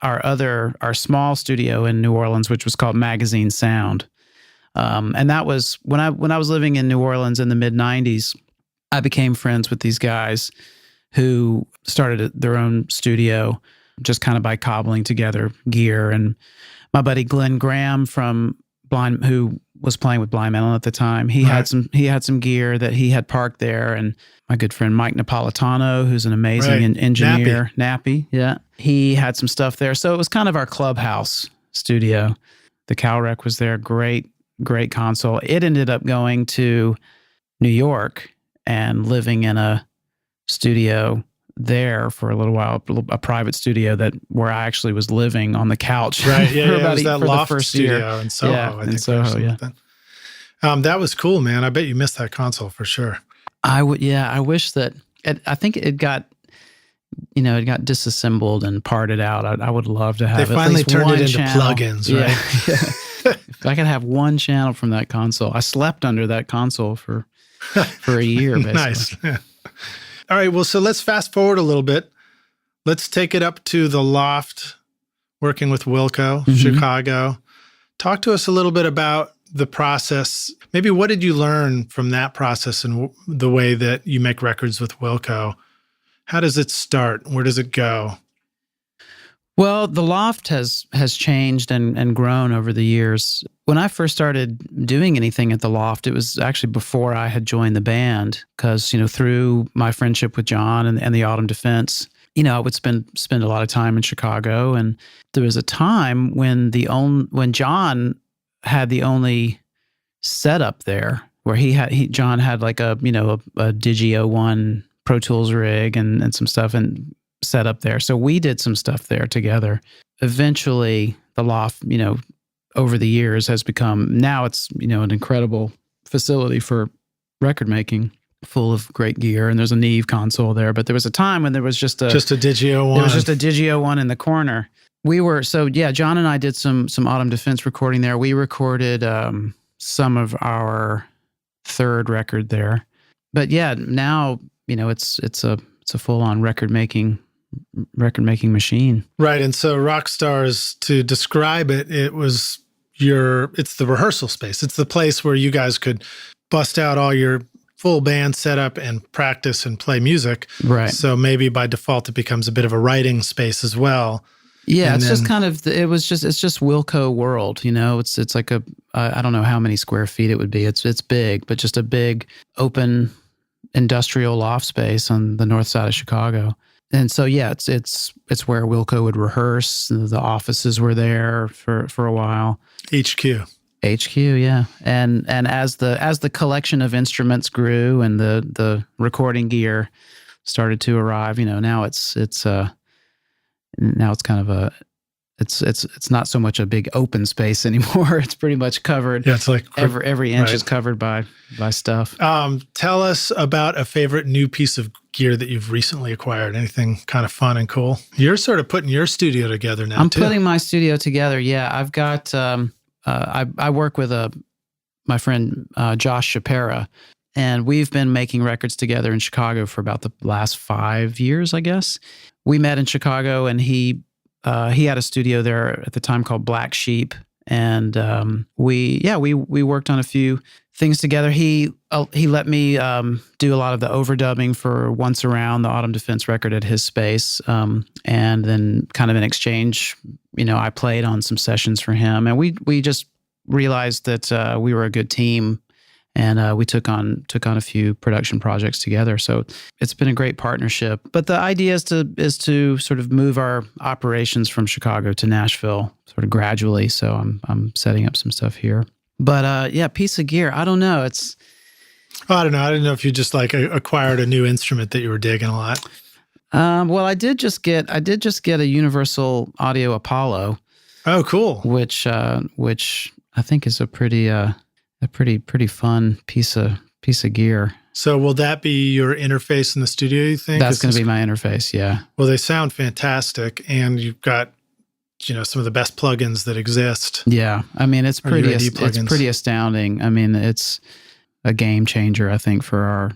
[SPEAKER 1] our small studio in New Orleans, which was called Magazine Sound. And that was when I was living in New Orleans in the mid '90s. I became friends with these guys who started their own studio, just kind of by cobbling together gear. And my buddy Glenn Graham from Blind, who was playing with Blind Melon at the time, he had some gear that he had parked there. And my good friend Mike Napolitano, who's an amazing engineer, Nappy, yeah, he had some stuff there. So it was kind of our clubhouse studio. The CalRec was there, great console. It ended up going to New York and living in a studio there for a little while, a private studio where I actually was living on the couch.
[SPEAKER 2] Right, yeah,
[SPEAKER 1] it
[SPEAKER 2] was that loft studio in Soho.
[SPEAKER 1] Yeah, in Soho, yeah.
[SPEAKER 2] That was cool, man. I bet you missed that console for sure.
[SPEAKER 1] I wish that. I think it got, it got disassembled and parted out. I would love to have.
[SPEAKER 2] They finally turned it into
[SPEAKER 1] channel.
[SPEAKER 2] plugins, right?
[SPEAKER 1] Yeah. If I could have one channel from that console, I slept under that console for a year. Basically.
[SPEAKER 2] Nice. Yeah. All right. Well, so let's fast forward a little bit. Let's take it up to the loft, working with Wilco, Chicago. Talk to us a little bit about the process. Maybe what did you learn from that process and the way that you make records with Wilco? How does it start? Where does it go?
[SPEAKER 1] Well, the loft has changed and grown over the years. When I first started doing anything at the loft, it was actually before I had joined the band, because through my friendship with John and the Autumn Defense, I would spend a lot of time in Chicago. And there was a time when John had the only setup there, where John had like a Digi 01 Pro Tools rig and some stuff and set up there. So we did some stuff there together. Eventually, the loft, over the years has become, now it's, an incredible facility for record making, full of great gear. And there's a Neve console there. But there was a time when there was just a
[SPEAKER 2] Digi 01.
[SPEAKER 1] There was just a Digi 01 in the corner. John and I did some Autumn Defense recording there. We recorded some of our third record there. But yeah, now, it's a full-on record making machine.
[SPEAKER 2] Right. And so Rockstars, to describe it, it's the rehearsal space. It's the place where you guys could bust out all your full band setup and practice and play music.
[SPEAKER 1] Right.
[SPEAKER 2] So maybe by default it becomes a bit of a writing space as well.
[SPEAKER 1] Yeah, it's just Wilco world, It's like I don't know how many square feet it would be. It's big, but just a big open industrial loft space on the north side of Chicago. And so yeah, it's where Wilco would rehearse. The offices were there for a while.
[SPEAKER 2] HQ,
[SPEAKER 1] yeah. And as the collection of instruments grew and the recording gear started to arrive, now it's kind of it's not so much a big open space anymore. It's pretty much covered.
[SPEAKER 2] Yeah, it's like
[SPEAKER 1] every inch is covered by stuff.
[SPEAKER 2] Tell us about a favorite new piece of gear that you've recently acquired. Anything kind of fun and cool? You're sort of putting your studio together now.
[SPEAKER 1] I'm putting my studio together. Yeah, I've got. I work with my friend Josh Shapera, and we've been making records together in Chicago for about the last 5 years, I guess. We met in Chicago, and he had a studio there at the time called Black Sheep, and we worked on a few things together. He let me do a lot of the overdubbing for Once Around, the Autumn Defense record, at his space, and then kind of in exchange, I played on some sessions for him, and we just realized that we were a good team. And we took on a few production projects together. So it's been a great partnership. But the idea is to sort of move our operations from Chicago to Nashville sort of gradually. So I'm setting up some stuff here. But piece of gear. I don't know.
[SPEAKER 2] I don't know. I didn't know if you just like acquired a new instrument that you were digging a lot.
[SPEAKER 1] Well, I did just get a Universal Audio Apollo.
[SPEAKER 2] Oh, cool.
[SPEAKER 1] Which I think is a pretty a pretty fun piece of gear.
[SPEAKER 2] So will that be your interface in the studio, you think?
[SPEAKER 1] That's going to be my interface, yeah.
[SPEAKER 2] Well, they sound fantastic, and you've got, some of the best plugins that exist.
[SPEAKER 1] Yeah. I mean, it's pretty astounding. I mean, it's a game changer, I think, for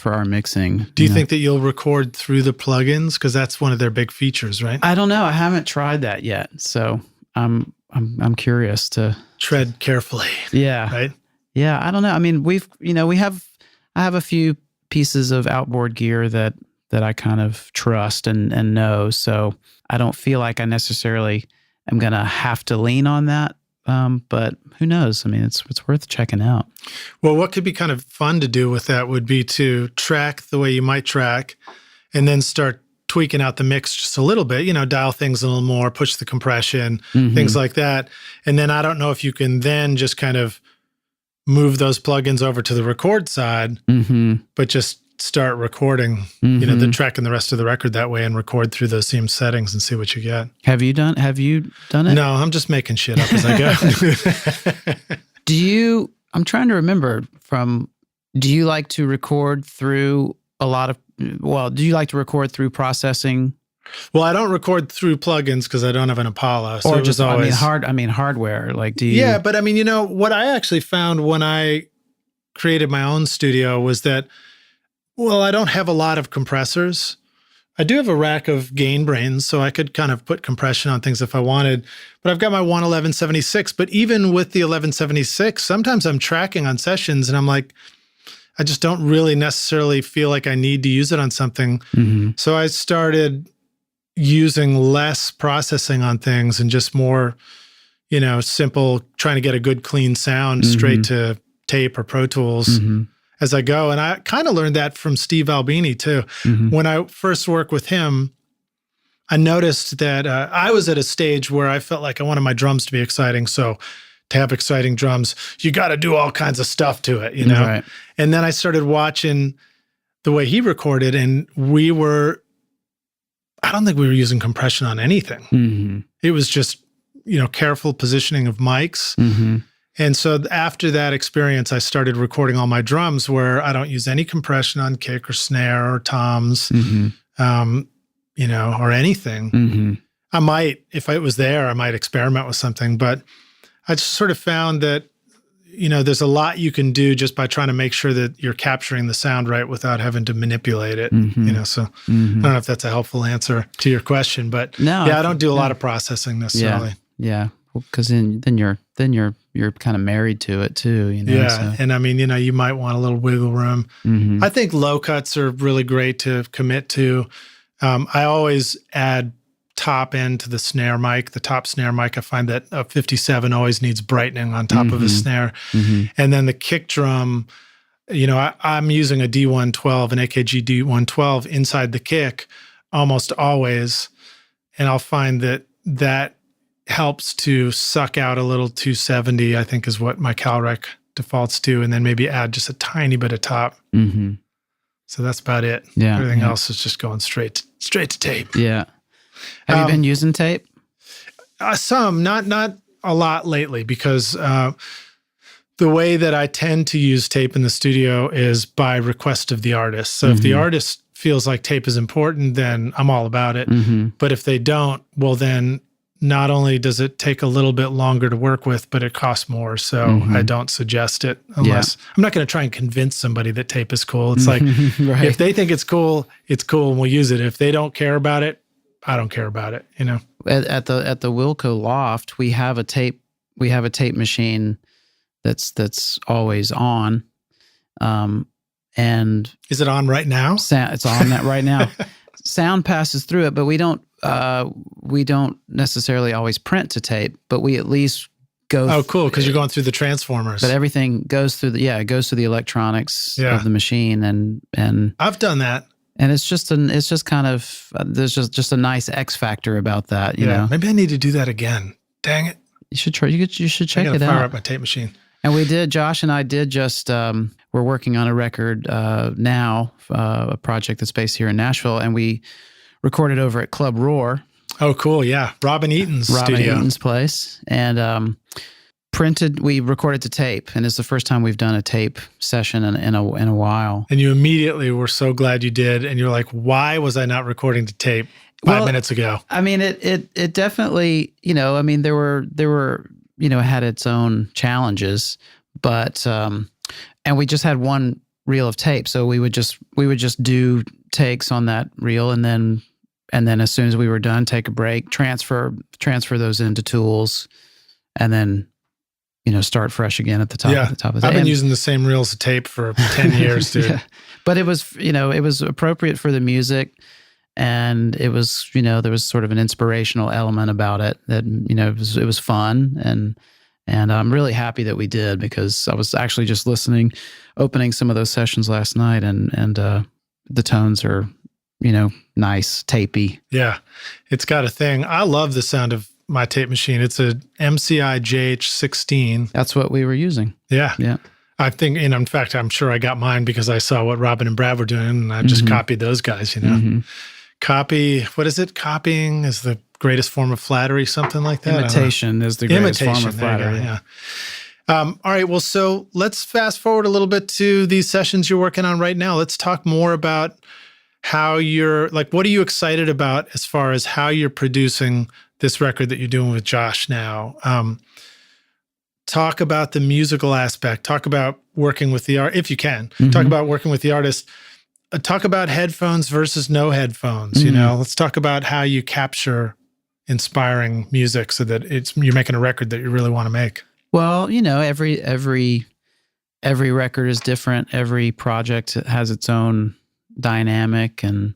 [SPEAKER 1] our mixing.
[SPEAKER 2] Do you think that you'll record through the plugins? Because that's one of their big features, right?
[SPEAKER 1] I don't know. I haven't tried that yet. So I'm curious to
[SPEAKER 2] tread carefully.
[SPEAKER 1] Yeah.
[SPEAKER 2] Right?
[SPEAKER 1] Yeah. I don't know. I mean, I have a few pieces of outboard gear that I kind of trust and know. So I don't feel like I necessarily am going to have to lean on that. But who knows? I mean, it's worth checking out.
[SPEAKER 2] Well, what could be kind of fun to do with that would be to track the way you might track and then start tweaking out the mix just a little bit, dial things a little more, push the compression, things like that. And then I don't know if you can then just kind of move those plugins over to the record side, but just start recording, the track and the rest of the record that way and record through those same settings and see what you get.
[SPEAKER 1] Have you done it?
[SPEAKER 2] No, I'm just making shit up as I
[SPEAKER 1] go. I'm trying to remember do you like to record through do you like to record through processing?
[SPEAKER 2] Well, I don't record through plugins because I don't have an Apollo. So
[SPEAKER 1] or just hardware. Like, do you?
[SPEAKER 2] Yeah, but I mean, what I actually found when I created my own studio was that, well, I don't have a lot of compressors. I do have a rack of gain brains, so I could kind of put compression on things if I wanted. But I've got my 1176. But even with the 1176, sometimes I'm tracking on sessions and I'm like, I just don't really necessarily feel like I need to use it on something. So I started using less processing on things and just more, simple, trying to get a good clean sound straight to tape or Pro Tools as I go. And I kind of learned that from Steve Albini too. When I first worked with him, I noticed that I was at a stage where I felt like I wanted my drums to be exciting. So to have exciting drums, you got to do all kinds of stuff to it, Right. And then I started watching the way he recorded, and I don't think we were using compression on anything. It was just, careful positioning of mics. And so after that experience, I started recording all my drums where I don't use any compression on kick or snare or toms, or anything. I might, if it was there, I might experiment with something, but I just sort of found that, there's a lot you can do just by trying to make sure that you're capturing the sound right without having to manipulate it, so I don't know if that's a helpful answer to your question, but I don't do a lot of processing necessarily.
[SPEAKER 1] Yeah. Because then you're kind of married to it too,
[SPEAKER 2] Yeah,
[SPEAKER 1] so.
[SPEAKER 2] And I mean, you might want a little wiggle room. I think low cuts are really great to commit to. I always add top end to the snare mic. The top snare mic, I find that a 57 always needs brightening on top of a snare. And then the kick drum, I'm using a D112, an AKG D112 inside the kick almost always, and I'll find that helps to suck out a little 270, I think is what my CalRec defaults to, and then maybe add just a tiny bit of top. So that's about it.
[SPEAKER 1] Yeah,
[SPEAKER 2] everything else is just going straight to tape.
[SPEAKER 1] Yeah. Have you been using tape?
[SPEAKER 2] Some, not a lot lately, because the way that I tend to use tape in the studio is by request of the artist. So if the artist feels like tape is important, then I'm all about it. But if they don't, well, then not only does it take a little bit longer to work with, but it costs more. So I don't suggest it unless I'm not going to try and convince somebody that tape is cool. It's like,
[SPEAKER 1] right.
[SPEAKER 2] If they think it's cool and we'll use it. If they don't care about it, I don't care about it,
[SPEAKER 1] At the Wilco loft, we have a tape machine that's always on. And
[SPEAKER 2] is it on right now?
[SPEAKER 1] It's on that right now. Sound passes through it, but we don't necessarily always print to tape, but we at least go.
[SPEAKER 2] Oh, cool. Because you're going through the transformers.
[SPEAKER 1] But everything goes through it goes through the electronics of the machine. And
[SPEAKER 2] I've done that.
[SPEAKER 1] And it's just kind of, there's just a nice X factor about that, you know?
[SPEAKER 2] Maybe I need to do that again. Dang it.
[SPEAKER 1] You should try, you should check it out.
[SPEAKER 2] Fire up my tape machine.
[SPEAKER 1] And Josh and I did just, we're working on a record now, a project that's based here in Nashville, and we recorded over at Club Roar.
[SPEAKER 2] Oh, cool. Yeah. Robin Eaton's studio.
[SPEAKER 1] Robin Eaton's place. And we recorded to tape, and it's the first time we've done a tape session in a while.
[SPEAKER 2] And you immediately were so glad you did, and you're like, why was I not recording to tape 5 minutes ago?
[SPEAKER 1] I mean, it definitely, I mean, there were, it had its own challenges, but, and we just had one reel of tape. So we would just do takes on that reel, and then as soon as we were done, take a break, transfer those into tools, and then, start fresh again at the top.
[SPEAKER 2] Yeah.
[SPEAKER 1] At the top of the
[SPEAKER 2] I've been using the same reels of tape for 10 years, dude.
[SPEAKER 1] Yeah. But it was, it was appropriate for the music, and it was, there was sort of an inspirational element about it that, it was fun, and I'm really happy that we did, because I was actually just opening some of those sessions last night, and the tones are, nice, tapey.
[SPEAKER 2] Yeah, it's got a thing. I love the sound of my tape machine. It's a MCI JH16.
[SPEAKER 1] That's what we were using.
[SPEAKER 2] Yeah.
[SPEAKER 1] Yeah.
[SPEAKER 2] I think, and in fact, I'm sure I got mine because I saw what Robin and Brad were doing, and I just copied those guys, What is it? Copying is the greatest form of flattery, something like that?
[SPEAKER 1] Imitation is the greatest form of flattery.
[SPEAKER 2] Yeah. All right. Well, so let's fast forward a little bit to these sessions you're working on right now. Let's talk more about how what are you excited about as far as how you're producing this record that you're doing with Josh now? Talk about the musical aspect. Talk about working with the art, if you can. Talk about working with the artist. Talk about headphones versus no headphones. Let's talk about how you capture inspiring music so that you're making a record that you really want to make.
[SPEAKER 1] Well, every record is different. Every project has its own dynamic, and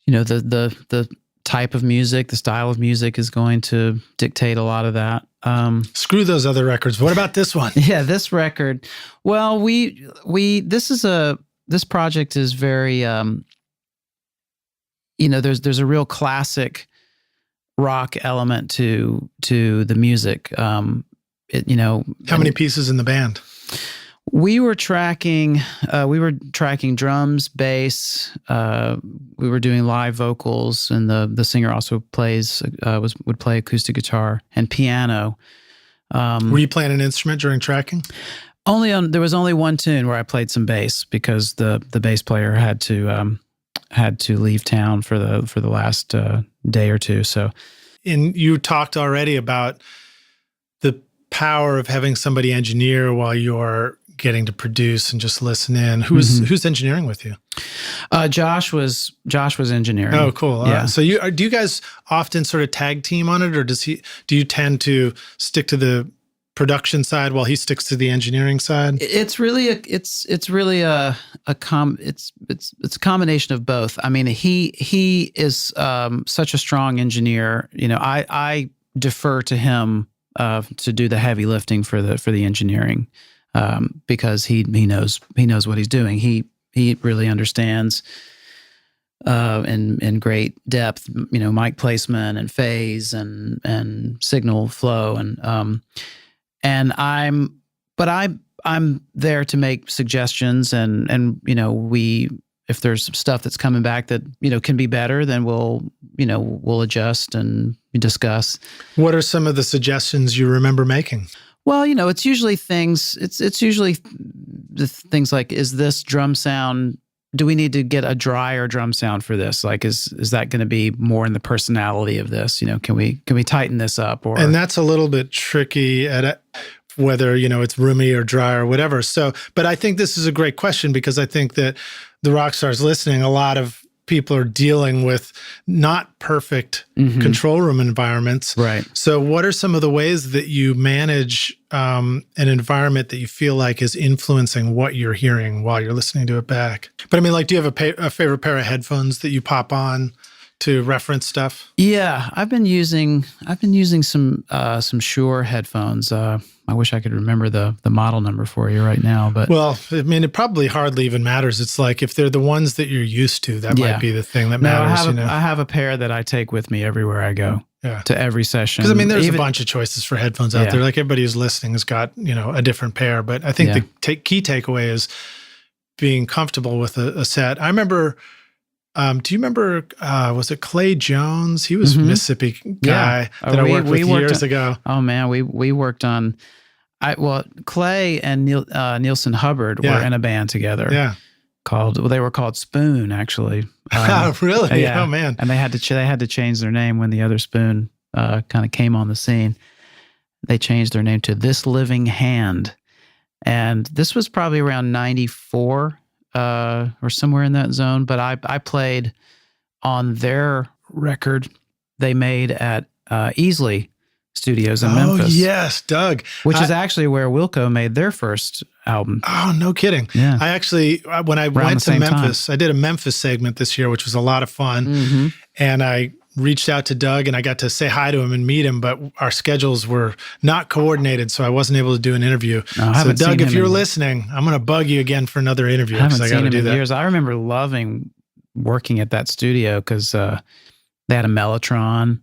[SPEAKER 1] the type of music, the style of music is going to dictate a lot of that.
[SPEAKER 2] Screw those other records. What about this one?
[SPEAKER 1] Yeah, this record. Well, this project is very, there's a real classic rock element to the music. How
[SPEAKER 2] many pieces in the band?
[SPEAKER 1] We were tracking drums, bass. We were doing live vocals, and the singer also would play acoustic guitar and piano.
[SPEAKER 2] Were you playing an instrument during tracking?
[SPEAKER 1] There was only one tune where I played some bass, because the bass player had to leave town for the last day or two. So,
[SPEAKER 2] and you talked already about the power of having somebody engineer while you're getting to produce and just listen in. Who's engineering with you?
[SPEAKER 1] Josh was engineering.
[SPEAKER 2] Oh, cool.
[SPEAKER 1] Yeah.
[SPEAKER 2] So do you guys often sort of tag team on it, or do you tend to stick to the production side while he sticks to the engineering side?
[SPEAKER 1] It's really a combination of both. I mean, he is such a strong engineer. I defer to him to do the heavy lifting for the engineering, because he knows what he's doing. He really understands in great depth, mic placement and phase and signal flow, and I'm there to make suggestions, and if there's stuff that's coming back that can be better, then we'll adjust and discuss.
[SPEAKER 2] What are some of the suggestions you remember making?
[SPEAKER 1] Well, it's usually things. It's usually the things like, is this drum sound? Do we need to get a drier drum sound for this? Like, is that going to be more in the personality of this? Can we tighten this up?
[SPEAKER 2] And that's a little bit tricky at whether it's roomy or dry or whatever. So, but I think this is a great question, because I think that the rock stars listening, a lot of people are dealing with not perfect control room environments.
[SPEAKER 1] Right.
[SPEAKER 2] So what are some of the ways that you manage an environment that you feel like is influencing what you're hearing while you're listening to it back? But I mean, like, do you have a favorite pair of headphones that you pop on to reference stuff?
[SPEAKER 1] Yeah, I've been using some Shure headphones. I wish I could remember the model number for you right now, but
[SPEAKER 2] well, I mean, it probably hardly even matters. It's like, if they're the ones that you're used to, that might be the thing that matters.
[SPEAKER 1] I have a pair that I take with me everywhere I go.
[SPEAKER 2] Yeah.
[SPEAKER 1] To every session.
[SPEAKER 2] Because I mean, there's a bunch of choices for headphones out there. Like, everybody who's listening has got a different pair, but I think the key takeaway is being comfortable with a set. I remember Do you remember, was it Clay Jones? He was a Mississippi guy that I worked with years ago.
[SPEAKER 1] Oh man, we worked on, Clay and Nielsen Hubbard were in a band together.
[SPEAKER 2] Yeah.
[SPEAKER 1] They were called Spoon, actually.
[SPEAKER 2] Really?
[SPEAKER 1] Yeah.
[SPEAKER 2] Oh man.
[SPEAKER 1] And they had to change their name when the other Spoon kind of came on the scene. They changed their name to This Living Hand. And this was probably around 94 or somewhere in that zone. But I played on their record they made at Easley Studios in Memphis.
[SPEAKER 2] Oh, yes, Doug.
[SPEAKER 1] Which is actually where Wilco made their first album.
[SPEAKER 2] Oh, no kidding.
[SPEAKER 1] Yeah.
[SPEAKER 2] I actually, when I went to Memphis, I did a Memphis segment this year, which was a lot of fun.
[SPEAKER 1] Mm-hmm.
[SPEAKER 2] And I reached out to Doug and I got to say hi to him and meet him, but our schedules were not coordinated, so I wasn't able to do an interview. So Doug, if you're listening, I'm going to bug you again for another interview because I got to do that. Years.
[SPEAKER 1] I remember loving working at that studio because they had a Mellotron,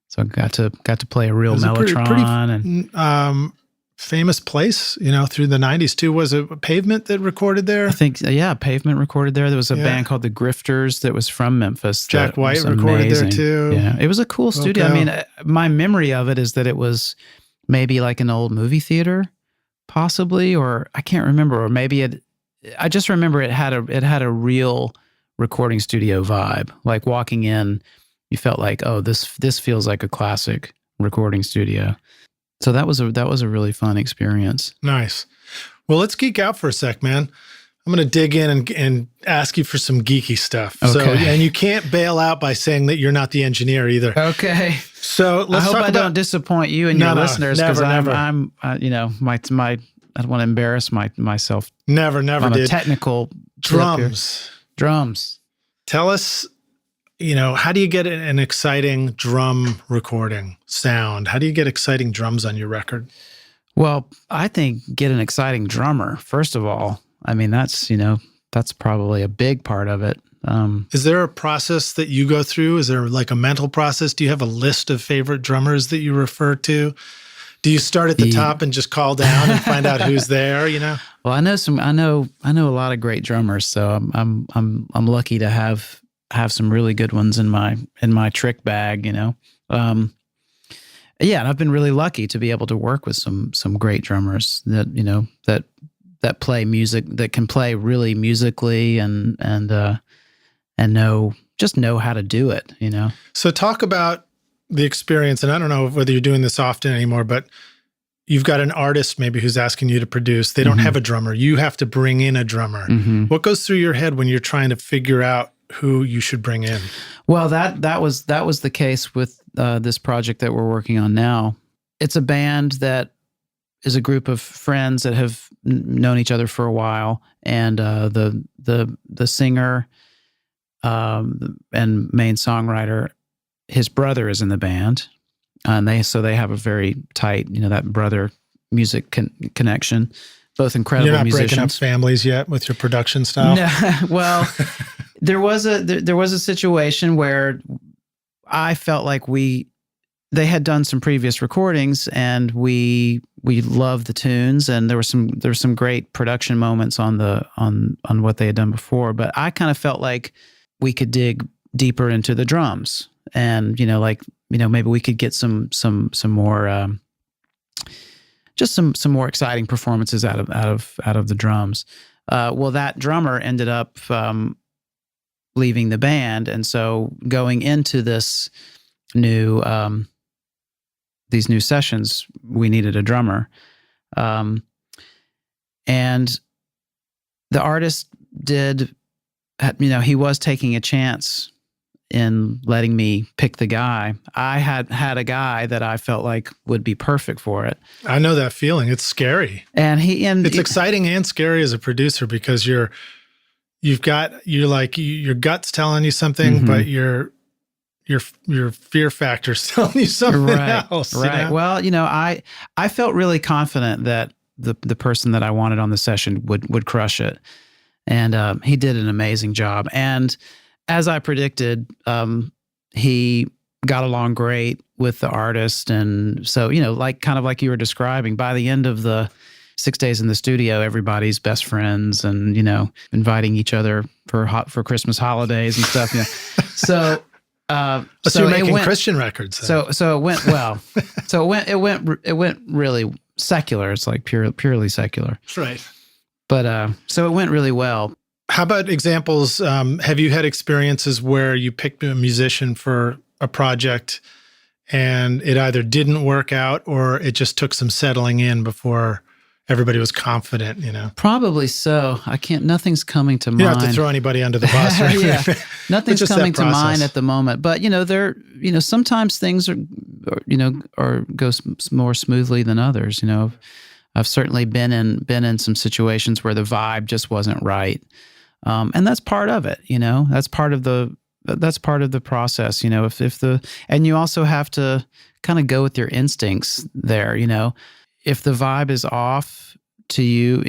[SPEAKER 1] so I got to play a real Mellotron.
[SPEAKER 2] Pretty famous place, through the 90s too. Was it Pavement that recorded there?
[SPEAKER 1] I think, Pavement recorded there. There was a band called the Grifters that was from Memphis.
[SPEAKER 2] Jack White recorded there too.
[SPEAKER 1] Yeah, it was a cool studio. I mean, my memory of it is that it was maybe like an old movie theater, possibly, or I can't remember, or maybe I just remember it had a real recording studio vibe. Like walking in, you felt like, oh, this feels like a classic recording studio. So that was a really fun experience.
[SPEAKER 2] Nice. Well, let's geek out for a sec, man. I'm going to dig in and ask you for some geeky stuff.
[SPEAKER 1] Okay.
[SPEAKER 2] So, and you can't bail out by saying that you're not the engineer either.
[SPEAKER 1] Okay.
[SPEAKER 2] So let's talk about. I hope I
[SPEAKER 1] don't disappoint you and your listeners, because
[SPEAKER 2] never.
[SPEAKER 1] I'm I don't want to embarrass myself.
[SPEAKER 2] Never
[SPEAKER 1] on
[SPEAKER 2] did.
[SPEAKER 1] A technical
[SPEAKER 2] drums. Tell us. How do you get an exciting drum recording sound? How do you get exciting drums on your record?
[SPEAKER 1] Well, I think get an exciting drummer, first of all. I mean, that's probably a big part of it.
[SPEAKER 2] Is there a process that you go through? Is there like a mental process? Do you have a list of favorite drummers that you refer to? Do you start at the top and just call down and find out who's there,
[SPEAKER 1] Well, I know a lot of great drummers, so I'm lucky to have some really good ones in my trick bag, and I've been really lucky to be able to work with some great drummers that play music, that can play really musically and know how to do it,
[SPEAKER 2] So talk about the experience, and I don't know whether you're doing this often anymore, but you've got an artist maybe who's asking you to produce. They don't have a drummer. You have to bring in a drummer. What goes through your head when you're trying to figure out who you should bring in?
[SPEAKER 1] Well, that was the case with this project that we're working on now. It's a band that is a group of friends that have known each other for a while, and the singer and main songwriter, his brother is in the band, and they have a very tight, that brother music connection. Both incredible musicians.
[SPEAKER 2] You're not breaking up families yet with your production style?
[SPEAKER 1] No, well. There was a situation where I felt like they had done some previous recordings, and we loved the tunes, and there were some great production moments on what they had done before. But I kind of felt like we could dig deeper into the drums, and maybe we could get some more just some more exciting performances out of the drums. Well, that drummer ended up leaving the band, and so going into these new sessions, we needed a drummer, and the artist he was taking a chance in letting me pick the guy. I had a guy that I felt like would be perfect for it.
[SPEAKER 2] I know that feeling. It's scary, and it's exciting and scary as a producer, because you're like your gut's telling you something, but your fear factor's telling you something else.
[SPEAKER 1] Right. Well, I felt really confident that the person that I wanted on the session would crush it, and he did an amazing job. And as I predicted, he got along great with the artist, and so like you were describing, by the end of the 6 days in the studio, everybody's best friends and, inviting each other for Christmas holidays and stuff. So,
[SPEAKER 2] so you're making Christian records.
[SPEAKER 1] Then. So it went well. it went really secular. It's like purely secular.
[SPEAKER 2] Right.
[SPEAKER 1] But so it went really well.
[SPEAKER 2] How about examples? Have you had experiences where you picked a musician for a project and it either didn't work out or it just took some settling in before everybody was confident,
[SPEAKER 1] Probably so. Nothing's coming to mind.
[SPEAKER 2] You don't have to throw anybody under the bus. Right?
[SPEAKER 1] Yeah. Nothing's coming to mind at the moment. But, sometimes things go more smoothly than others. I've certainly been in some situations where the vibe just wasn't right. And that's part of it, that's part of the process, and you also have to kind of go with your instincts there, if the vibe is off to you,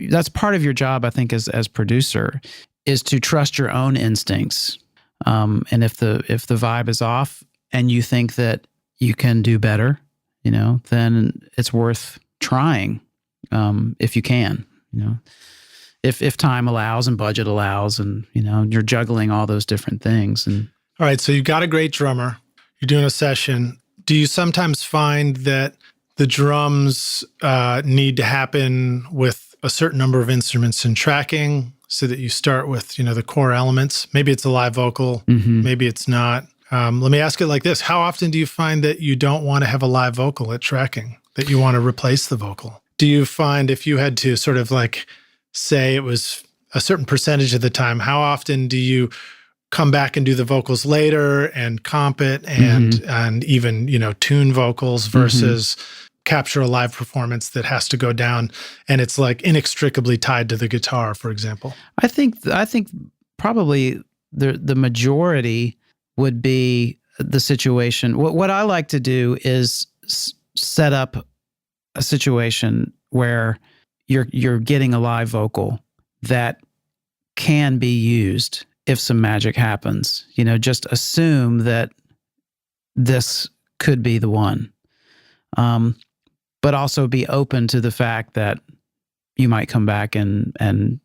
[SPEAKER 1] that's part of your job, I think, as producer, is to trust your own instincts. And if the vibe is off and you think that you can do better, then it's worth trying, if you can, if time allows and budget allows, and you're juggling all those different things. And
[SPEAKER 2] all right, so you got a great drummer. You're doing a session. Do you sometimes find that the drums need to happen with a certain number of instruments and tracking, so that you start with the core elements? Maybe it's a live vocal, maybe it's not. Let me ask it like this: how often do you find that you don't want to have a live vocal at tracking, that you want to replace the vocal? Do you find if you had to sort of like say it was a certain percentage of the time, how often do you come back and do the vocals later and comp it and even, tune vocals versus capture a live performance that has to go down and it's like inextricably tied to the guitar, for example?
[SPEAKER 1] I think probably the majority would be the situation. What I like to do is set up a situation where you're getting a live vocal that can be used if some magic happens. Just assume that this could be the one. But also be open to the fact that you might come back and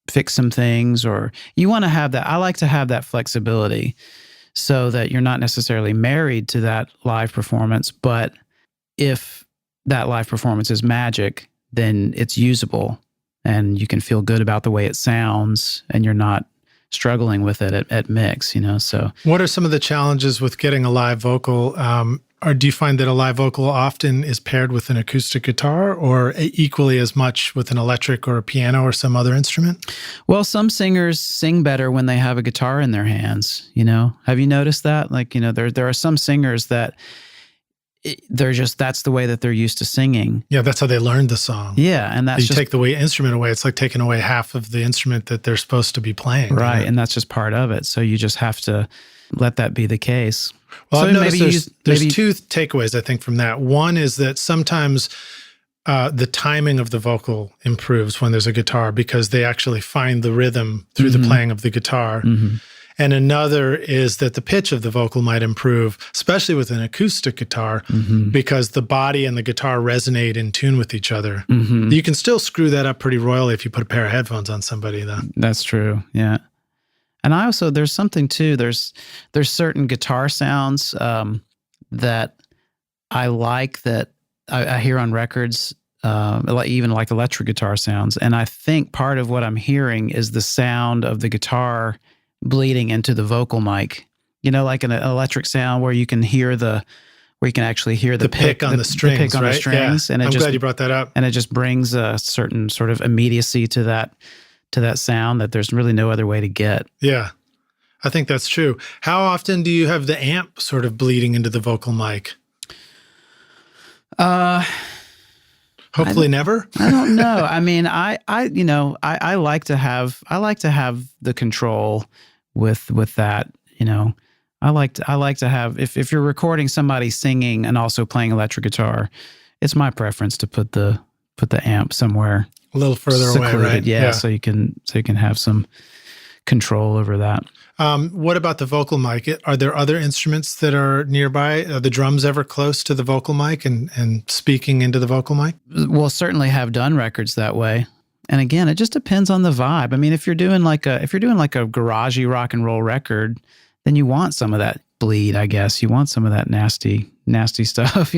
[SPEAKER 1] fix some things, or you want to have that. I like to have that flexibility so that you're not necessarily married to that live performance, but if that live performance is magic, then it's usable and you can feel good about the way it sounds and you're not struggling with it at mix, so.
[SPEAKER 2] What are some of the challenges with getting a live vocal? Or do you find that a live vocal often is paired with an acoustic guitar, or equally as much with an electric or a piano or some other instrument?
[SPEAKER 1] Well, some singers sing better when they have a guitar in their hands, Have you noticed that? Like, there are some singers that that's the way that they're used to singing.
[SPEAKER 2] Yeah, that's how they learned the song.
[SPEAKER 1] Yeah, and that's
[SPEAKER 2] you take the instrument away, it's like taking away half of the instrument that they're supposed to be playing.
[SPEAKER 1] Right, and that's just part of it. So you just have to let that be the case.
[SPEAKER 2] Well, I've noticed there's two takeaways, I think, from that. One is that sometimes the timing of the vocal improves when there's a guitar because they actually find the rhythm through the playing of the guitar. And another is that the pitch of the vocal might improve, especially with an acoustic guitar, because the body and the guitar resonate in tune with each other. You can still screw that up pretty royally if you put a pair of headphones on somebody, though.
[SPEAKER 1] That's true, yeah. And I also, there's something too, there's certain guitar sounds that I like that I hear on records, even like electric guitar sounds. And I think part of what I'm hearing is the sound of the guitar bleeding into the vocal mic. Like an electric sound where you can actually hear the pick
[SPEAKER 2] on the strings,
[SPEAKER 1] the pick on
[SPEAKER 2] right?
[SPEAKER 1] the strings.
[SPEAKER 2] Yeah.
[SPEAKER 1] And
[SPEAKER 2] I'm glad you brought that up.
[SPEAKER 1] And it just brings a certain sort of immediacy to that sound that there's really no other way to get.
[SPEAKER 2] Yeah, I think that's true. How often do you have the amp sort of bleeding into the vocal mic? Hopefully never.
[SPEAKER 1] I don't know. I mean, I like to have the control with that. I like to have, if you're recording somebody singing and also playing electric guitar, it's my preference to put the amp somewhere
[SPEAKER 2] a little further
[SPEAKER 1] secluded,
[SPEAKER 2] away, right?
[SPEAKER 1] Yeah, so you can have some control over that.
[SPEAKER 2] What about the vocal mic? Are there other instruments that are nearby? Are the drums ever close to the vocal mic and speaking into the vocal mic?
[SPEAKER 1] We'll certainly have done records that way. And again, it just depends on the vibe. I mean, if you're doing like a garagey rock and roll record, then you want some of that bleed, I guess. You want some of that nasty stuff,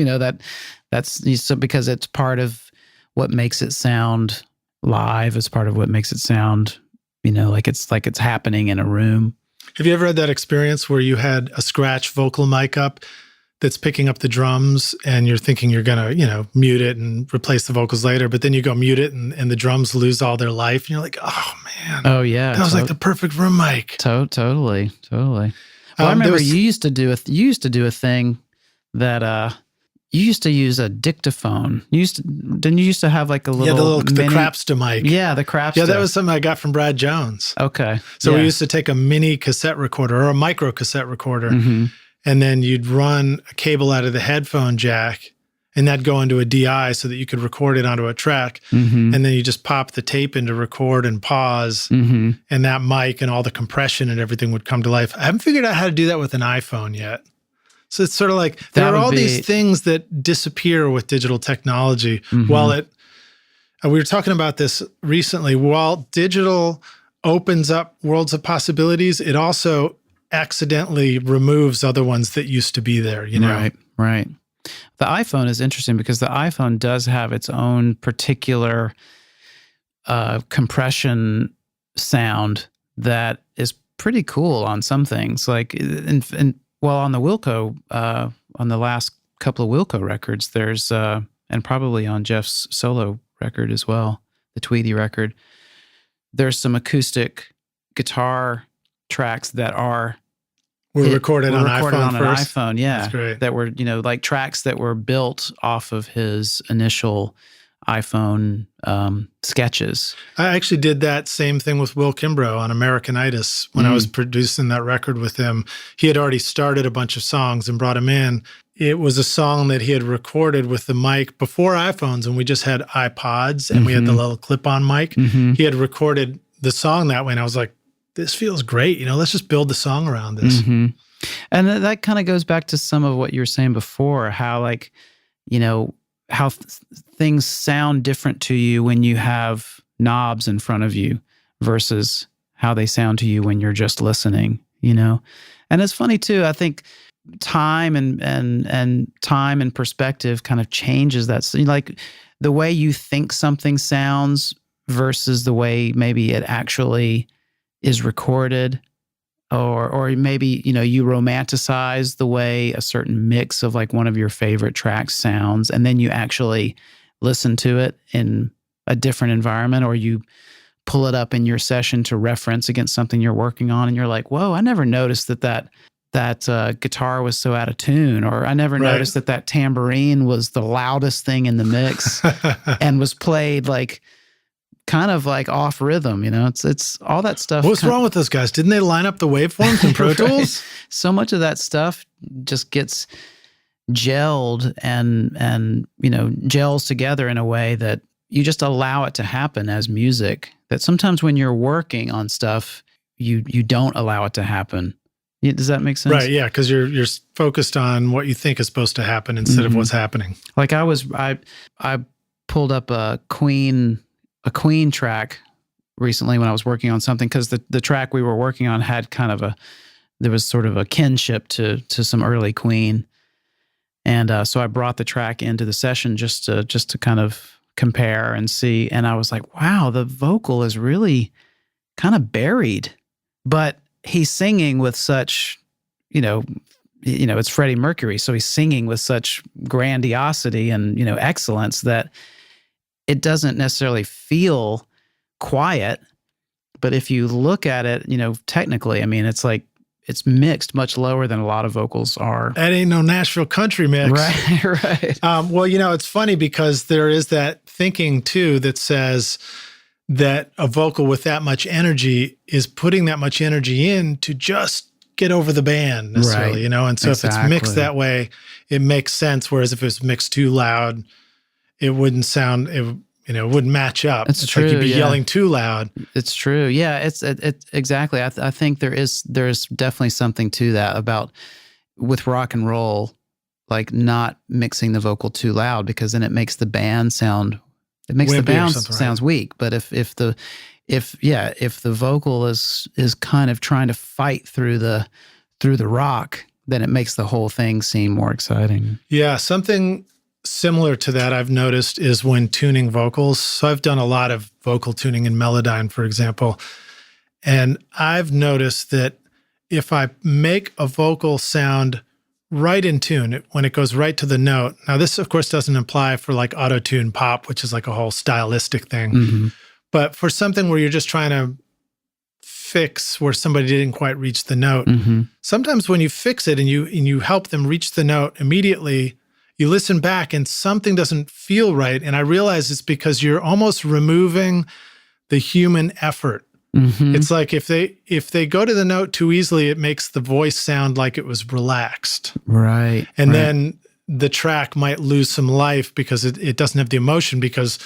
[SPEAKER 1] that's so, because it's part of what makes it sound live. It's part of what makes it sound, like it's happening in a room.
[SPEAKER 2] Have you ever had that experience where you had a scratch vocal mic up that's picking up the drums and you're thinking you're going to, mute it and replace the vocals later, but then you go mute it and the drums lose all their life and you're like, oh man.
[SPEAKER 1] Oh yeah.
[SPEAKER 2] That was like the perfect room mic.
[SPEAKER 1] Totally. Well, I remember you used to do a thing that, you used to use a dictaphone. Didn't you used to have like a little
[SPEAKER 2] the Crapster mic.
[SPEAKER 1] Yeah, the Crapster.
[SPEAKER 2] Yeah, that was something I got from Brad Jones.
[SPEAKER 1] Okay.
[SPEAKER 2] So we used to take a mini cassette recorder or a micro cassette recorder, and then you'd run a cable out of the headphone jack, and that'd go into a DI so that you could record it onto a track. And then you just pop the tape into record and pause, and that mic and all the compression and everything would come to life. I haven't figured out how to do that with an iPhone yet. So it's sort of like there are all these things that disappear with digital technology. While we were talking about this recently, while digital opens up worlds of possibilities, it also accidentally removes other ones that used to be there,
[SPEAKER 1] Right. The iPhone is interesting because the iPhone does have its own particular compression sound that is pretty cool on some things. Like, well, on the Wilco, on the last couple of Wilco records, there's, and probably on Jeff's solo record as well, the Tweedy record, there's some acoustic guitar tracks that
[SPEAKER 2] were recorded on an
[SPEAKER 1] iPhone, yeah.
[SPEAKER 2] That's great.
[SPEAKER 1] That were, like tracks that were built off of his initial iPhone sketches.
[SPEAKER 2] I actually did that same thing with Will Kimbrough on Americanitis when I was producing that record with him. He had already started a bunch of songs and brought him in. It was a song that he had recorded with the mic before iPhones, and we just had iPods and we had the little clip-on mic. He had recorded the song that way, and I was like, this feels great. Let's just build the song around this.
[SPEAKER 1] And that kind of goes back to some of what you were saying before, how how things sound different to you when you have knobs in front of you versus how they sound to you when you're just listening, And it's funny too, I think time and time and perspective kind of changes that. So, like the way you think something sounds versus the way maybe it actually is recorded. Or maybe, you romanticize the way a certain mix of like one of your favorite tracks sounds, and then you actually listen to it in a different environment, or you pull it up in your session to reference against something you're working on, and you're like, whoa, I never noticed that guitar was so out of tune, or I never noticed that tambourine was the loudest thing in the mix and was played like kind of like off rhythm, it's all that stuff.
[SPEAKER 2] What's wrong with those guys? Didn't they line up the waveforms in Pro Tools?
[SPEAKER 1] So much of that stuff just gets gelled and gels together in a way that you just allow it to happen as music, that sometimes when you're working on stuff, you don't allow it to happen. Does that make sense?
[SPEAKER 2] Right, yeah, because you're focused on what you think is supposed to happen instead of what's happening.
[SPEAKER 1] Like I pulled up a Queen track recently when I was working on something, because the track we were working on had there was sort of a kinship to some early Queen. And so I brought the track into the session just to kind of compare and see. And I was like, wow, the vocal is really kind of buried, but he's singing with such, it's Freddie Mercury. So he's singing with such grandiosity and, excellence that it doesn't necessarily feel quiet, but if you look at it, technically, I mean, it's like, it's mixed much lower than a lot of vocals are.
[SPEAKER 2] That ain't no Nashville country mix.
[SPEAKER 1] Right.
[SPEAKER 2] Well, it's funny because there is that thinking too that says that a vocal with that much energy is putting that much energy in to just get over the band necessarily, And so if it's mixed that way, it makes sense. Whereas if it's mixed too loud, it wouldn't sound, it wouldn't match up.
[SPEAKER 1] It's
[SPEAKER 2] It's
[SPEAKER 1] true,
[SPEAKER 2] like you'd be
[SPEAKER 1] yeah.
[SPEAKER 2] yelling too loud.
[SPEAKER 1] It's true. Yeah, it's exactly. I think there's definitely something to that about with rock and roll, like not mixing the vocal too loud, because then it makes the band sound sounds weak. But if the vocal is kind of trying to fight through the rock, then it makes the whole thing seem more exciting.
[SPEAKER 2] Yeah, something similar to that I've noticed is when tuning vocals. So I've done a lot of vocal tuning in Melodyne, for example. And I've noticed that if I make a vocal sound right in tune, when it goes right to the note. Now, this, of course, doesn't apply for like auto-tune pop, which is like a whole stylistic thing.
[SPEAKER 1] Mm-hmm.
[SPEAKER 2] But for something where you're just trying to fix where somebody didn't quite reach the note, sometimes when you fix it and you help them reach the note immediately, you listen back and something doesn't feel right. And I realize it's because you're almost removing the human effort. It's like if they go to the note too easily, it makes the voice sound like it was relaxed.
[SPEAKER 1] Right.
[SPEAKER 2] And then the track might lose some life because it doesn't have the emotion, because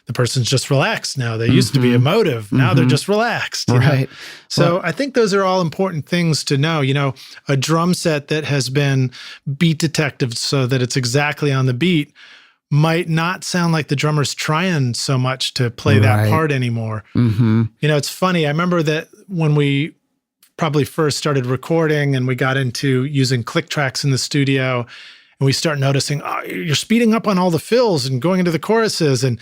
[SPEAKER 2] the person's just relaxed now. They used to be emotive. Now they're just relaxed. You know? So I think those are all important things to know. A drum set that has been beat detected so that it's exactly on the beat might not sound like the drummer's trying so much to play that part anymore. It's funny. I remember that when we probably first started recording and we got into using click tracks in the studio, and we start noticing, you're speeding up on all the fills and going into the choruses. And,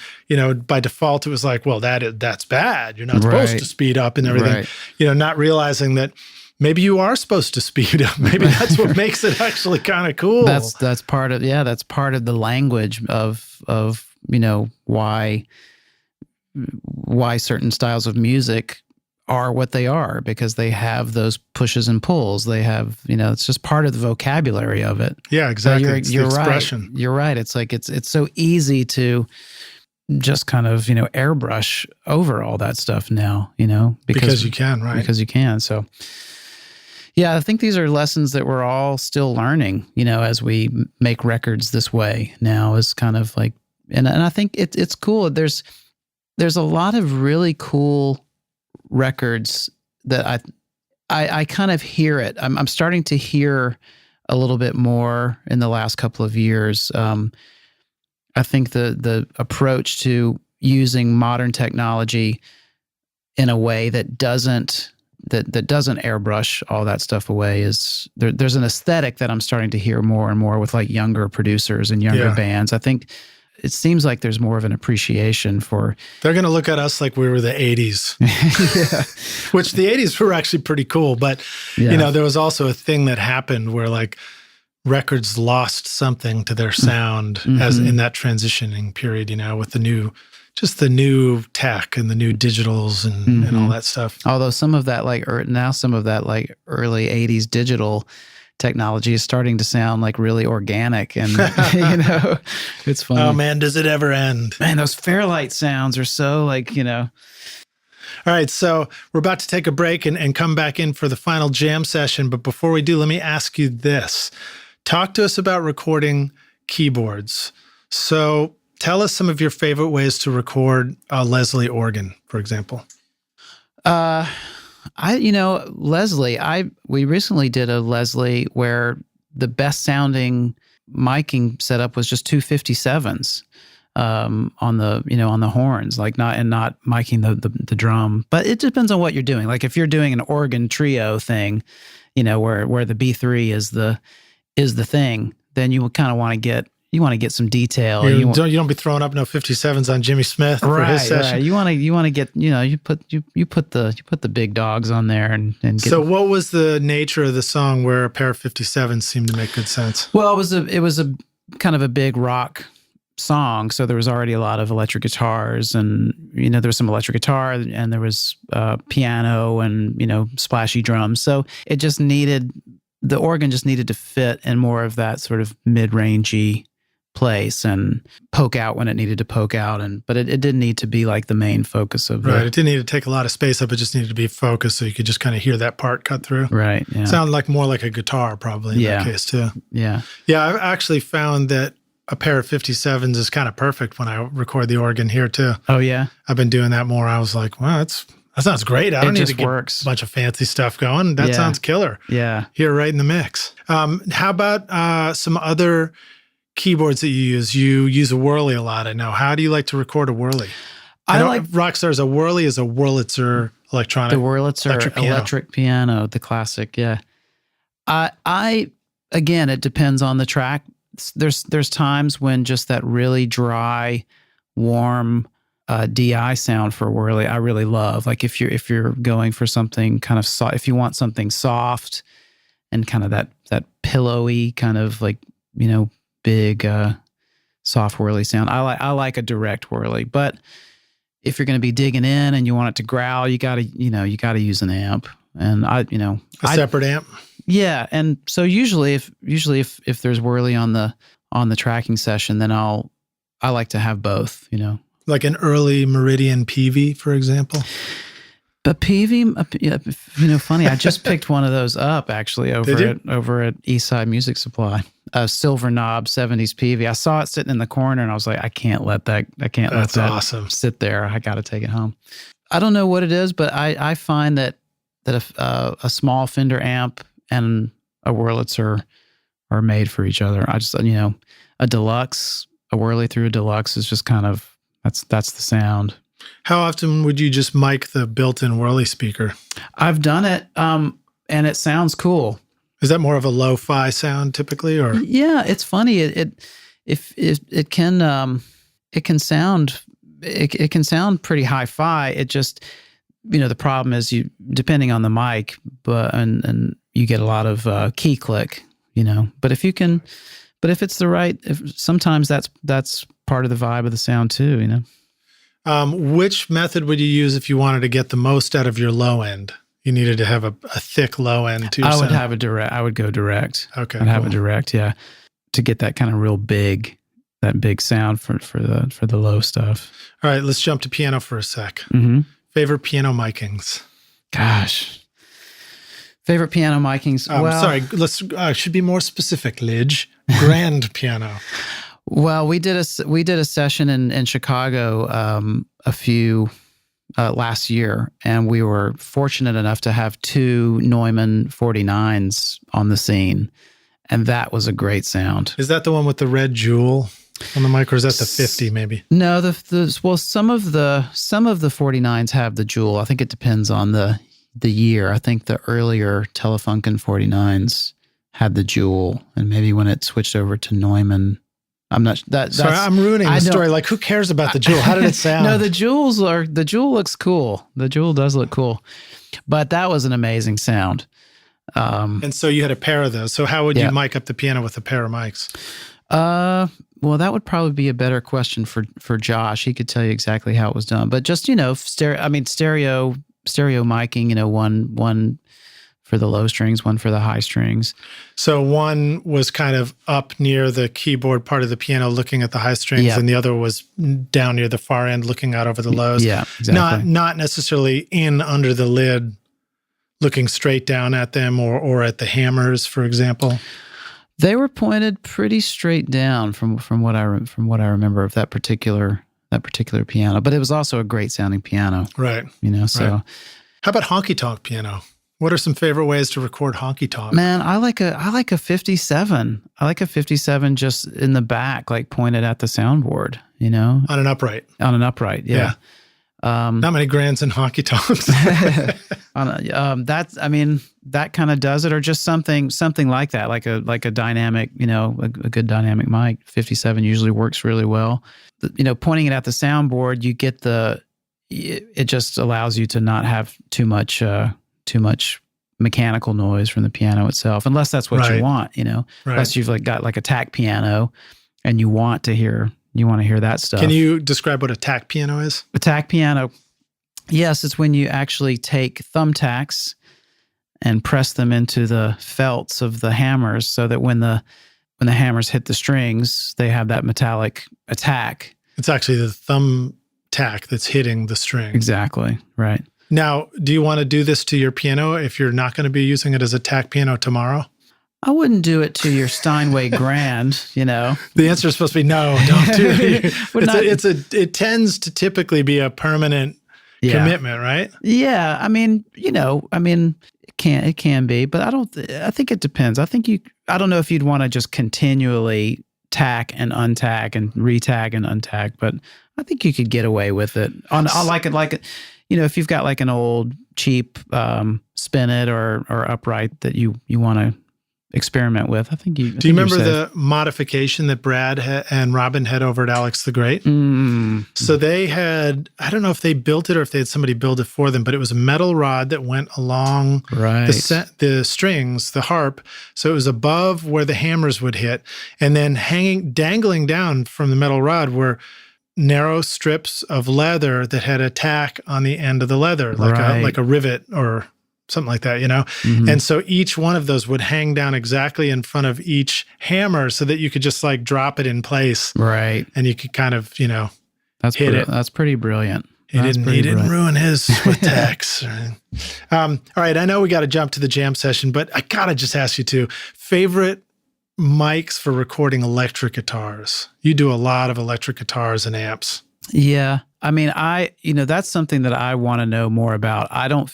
[SPEAKER 2] by default, it was like, well, that's bad. You're not supposed to speed up and everything. Not realizing that maybe you are supposed to speed up. Maybe that's what makes it actually kind of cool.
[SPEAKER 1] That's part of the language of why certain styles of music are what they are, because they have those pushes and pulls. They have, it's just part of the vocabulary of it.
[SPEAKER 2] Yeah, exactly.
[SPEAKER 1] You're
[SPEAKER 2] the expression.
[SPEAKER 1] Right. You're right. It's like it's so easy to just kind of airbrush over all that stuff now. Because
[SPEAKER 2] you can, right?
[SPEAKER 1] Because you can. So. Yeah, I think these are lessons that we're all still learning, as we make records this way now, is kind of like, and I think it's cool. There's a lot of really cool records that I kind of hear it. I'm starting to hear a little bit more in the last couple of years. I think the approach to using modern technology in a way that doesn't airbrush all that stuff away is there's an aesthetic that I'm starting to hear more and more with like younger producers and younger bands. I think it seems like there's more of an appreciation for.
[SPEAKER 2] They're going to look at us like we were the 80s, which the 80s were actually pretty cool. But, there was also a thing that happened where like records lost something to their sound as in that transitioning period, with the new tech and the new digitals and all that stuff.
[SPEAKER 1] Although some of that some of that early 80s digital technology is starting to sound like really organic, and it's funny.
[SPEAKER 2] Oh man, does it ever end?
[SPEAKER 1] Man, those Fairlight sounds are so All
[SPEAKER 2] right, so we're about to take a break and come back in for the final jam session. But before we do, let me ask you this. Talk to us about recording keyboards. So tell us some of your favorite ways to record a Leslie organ, for example.
[SPEAKER 1] We recently did a Leslie where the best sounding miking setup was just two 57s on the horns, like not miking the drum. But it depends on what you're doing. Like if you're doing an organ trio thing, where the B3 is the thing, then you kind of want to get some detail.
[SPEAKER 2] You don't be throwing up no 57s on Jimmy Smith for his session.
[SPEAKER 1] Right. You want to get you put the big dogs on there and get.
[SPEAKER 2] So what was the nature of the song where a pair of 57s seemed to make good sense?
[SPEAKER 1] Well, it was a kind of a big rock song, so there was already a lot of electric guitars, and there was some electric guitar, and there was piano and splashy drums. So it just the organ just needed to fit in more of that sort of mid-rangey place and poke out when it needed to poke out, but it didn't need to be like the main focus of
[SPEAKER 2] it didn't need to take a lot of space up. It just needed to be focused so you could just kind of hear that part cut through.
[SPEAKER 1] Right. Yeah.
[SPEAKER 2] Sounded like more like a guitar probably in that case too.
[SPEAKER 1] Yeah.
[SPEAKER 2] Yeah, I've actually found that a pair of 57s is kind of perfect when I record the organ here too.
[SPEAKER 1] Oh yeah,
[SPEAKER 2] I've been doing that more. I was like, wow, that sounds great. I don't need to get a bunch of fancy stuff going. That sounds killer.
[SPEAKER 1] Yeah.
[SPEAKER 2] Here, right in the mix. How about some other keyboards that you use? You use a Whirly a lot, I know. How do you like to record a Whirly? I know Rockstar's a Whirly is a Wurlitzer electronic.
[SPEAKER 1] The Wurlitzer electric piano, the classic, yeah. Again, it depends on the track. There's times when just that really dry, warm DI sound for a Whirly I really love. Like if you're going for something kind of soft, if you want something soft and kind of that pillowy kind of like, big soft Whirly sound. I like a direct Whirly, but if you're going to be digging in and you want it to growl, you got to use an amp. And a
[SPEAKER 2] separate amp.
[SPEAKER 1] Yeah, and so usually if there's Whirly on the tracking session, then I like to have both,
[SPEAKER 2] Like an early Meridian Peavey, for example.
[SPEAKER 1] But Peavey, funny, I just picked one of those up actually over at Eastside Music Supply. A silver knob 70s Peavey. I saw it sitting in the corner and I was like, I can't let that
[SPEAKER 2] awesome.
[SPEAKER 1] sit there. I got to take it home. I don't know what it is, but I find that a small Fender amp and a Wurlitzer are made for each other. I just, a deluxe, a Whirly through a deluxe is just kind of, that's the sound.
[SPEAKER 2] How often would you just mic the built-in Whirly speaker?
[SPEAKER 1] I've done it, and it sounds cool.
[SPEAKER 2] Is that more of a lo-fi sound typically, or?
[SPEAKER 1] Yeah, it's funny. It can sound pretty hi-fi. It just, the problem is depending on the mic, and you get a lot of key click, But if it's the right, sometimes that's part of the vibe of the sound too,
[SPEAKER 2] Which method would you use if you wanted to get the most out of your low end? You needed to have a thick low end to your sound.
[SPEAKER 1] I would go direct.
[SPEAKER 2] Okay.
[SPEAKER 1] I'd have a direct, yeah, to get that kind of real big sound for the low stuff.
[SPEAKER 2] All right, let's jump to piano for a sec.
[SPEAKER 1] Mm-hmm.
[SPEAKER 2] Favorite piano micings?
[SPEAKER 1] Gosh. Favorite piano micings?
[SPEAKER 2] Sorry, let's should be more specific, Lidge. Grand piano.
[SPEAKER 1] Well, we did a session in Chicago last year, and we were fortunate enough to have two Neumann 49s on the scene, and that was a great sound.
[SPEAKER 2] Is that the one with the red jewel on the mic, or is that the 50 maybe?
[SPEAKER 1] No, some of the 49s have the jewel. I think it depends on the year. I think the earlier Telefunken 49s had the jewel, and maybe when it switched over to Neumann. I'm not. Sorry,
[SPEAKER 2] I'm ruining the story. Like, who cares about the jewel? How did it sound?
[SPEAKER 1] No, the jewel looks cool. The jewel does look cool, but that was an amazing sound.
[SPEAKER 2] And so you had a pair of those. So how would you mic up the piano with a pair of mics?
[SPEAKER 1] Well, that would probably be a better question for Josh. He could tell you exactly how it was done. But just stereo miking. One for the low strings, one for the high strings.
[SPEAKER 2] So one was kind of up near the keyboard part of the piano looking at the high strings, and the other was down near the far end looking out over the lows.
[SPEAKER 1] Yeah, exactly.
[SPEAKER 2] Not necessarily in under the lid looking straight down at them or at the hammers, for example.
[SPEAKER 1] They were pointed pretty straight down from what I remember of that particular piano, but it was also a great sounding piano.
[SPEAKER 2] Right.
[SPEAKER 1] So
[SPEAKER 2] right. How about honky tonk piano? What are some favorite ways to record honky tonk?
[SPEAKER 1] Man, I like a 57. I like a 57 just in the back, like pointed at the soundboard,
[SPEAKER 2] On an upright.
[SPEAKER 1] On an upright, yeah.
[SPEAKER 2] Not many grands and honky tonks.
[SPEAKER 1] That kind of does it, or just something like that, like a dynamic, a good dynamic mic. 57 usually works really well. Pointing it at the soundboard, you get it just allows you to not have too much mechanical noise from the piano itself, unless that's what you want, unless you've got a tack piano and you want to hear that stuff.
[SPEAKER 2] Can you describe what a tack piano is?
[SPEAKER 1] A tack piano, yes, it's when you actually take thumbtacks and press them into the felts of the hammers so that when the hammers hit the strings, they have that metallic attack.
[SPEAKER 2] It's actually the thumb tack that's hitting the string.
[SPEAKER 1] Exactly, right.
[SPEAKER 2] Now, do you want to do this to your piano if you're not going to be using it as a tack piano tomorrow?
[SPEAKER 1] I wouldn't do it to your Steinway Grand, you know.
[SPEAKER 2] The answer is supposed to be no, don't do it. It tends to typically be a permanent commitment, right?
[SPEAKER 1] Yeah. I mean, you know, it can be, but I think it depends. I don't know if you'd want to just continually tack and untag and retag and untag, but I think you could get away with it. I like it, you know, if you've got like an old cheap spin it or upright that you want to experiment with, I think you.
[SPEAKER 2] Do you remember the modification that Brad and Robin had over at Alex the Great? So they had, I don't know if they built it or if they had somebody build it for them, but it was a metal rod that went along the strings, the harp. So it was above where the hammers would hit, and then dangling down from the metal rod were narrow strips of leather that had a tack on the end of the leather, like a rivet or something like that, you know? And so each one of those would hang down exactly in front of each hammer so that you could just like drop it in place.
[SPEAKER 1] Right.
[SPEAKER 2] And you could kind of, you know,
[SPEAKER 1] hit it. That's pretty brilliant.
[SPEAKER 2] He didn't ruin his with tacks. All right. I know we got to jump to the jam session, but I got to just ask you too, favorite mics for recording electric guitars. You do a lot of electric guitars and amps.
[SPEAKER 1] Yeah. I mean, that's something that I want to know more about. I don't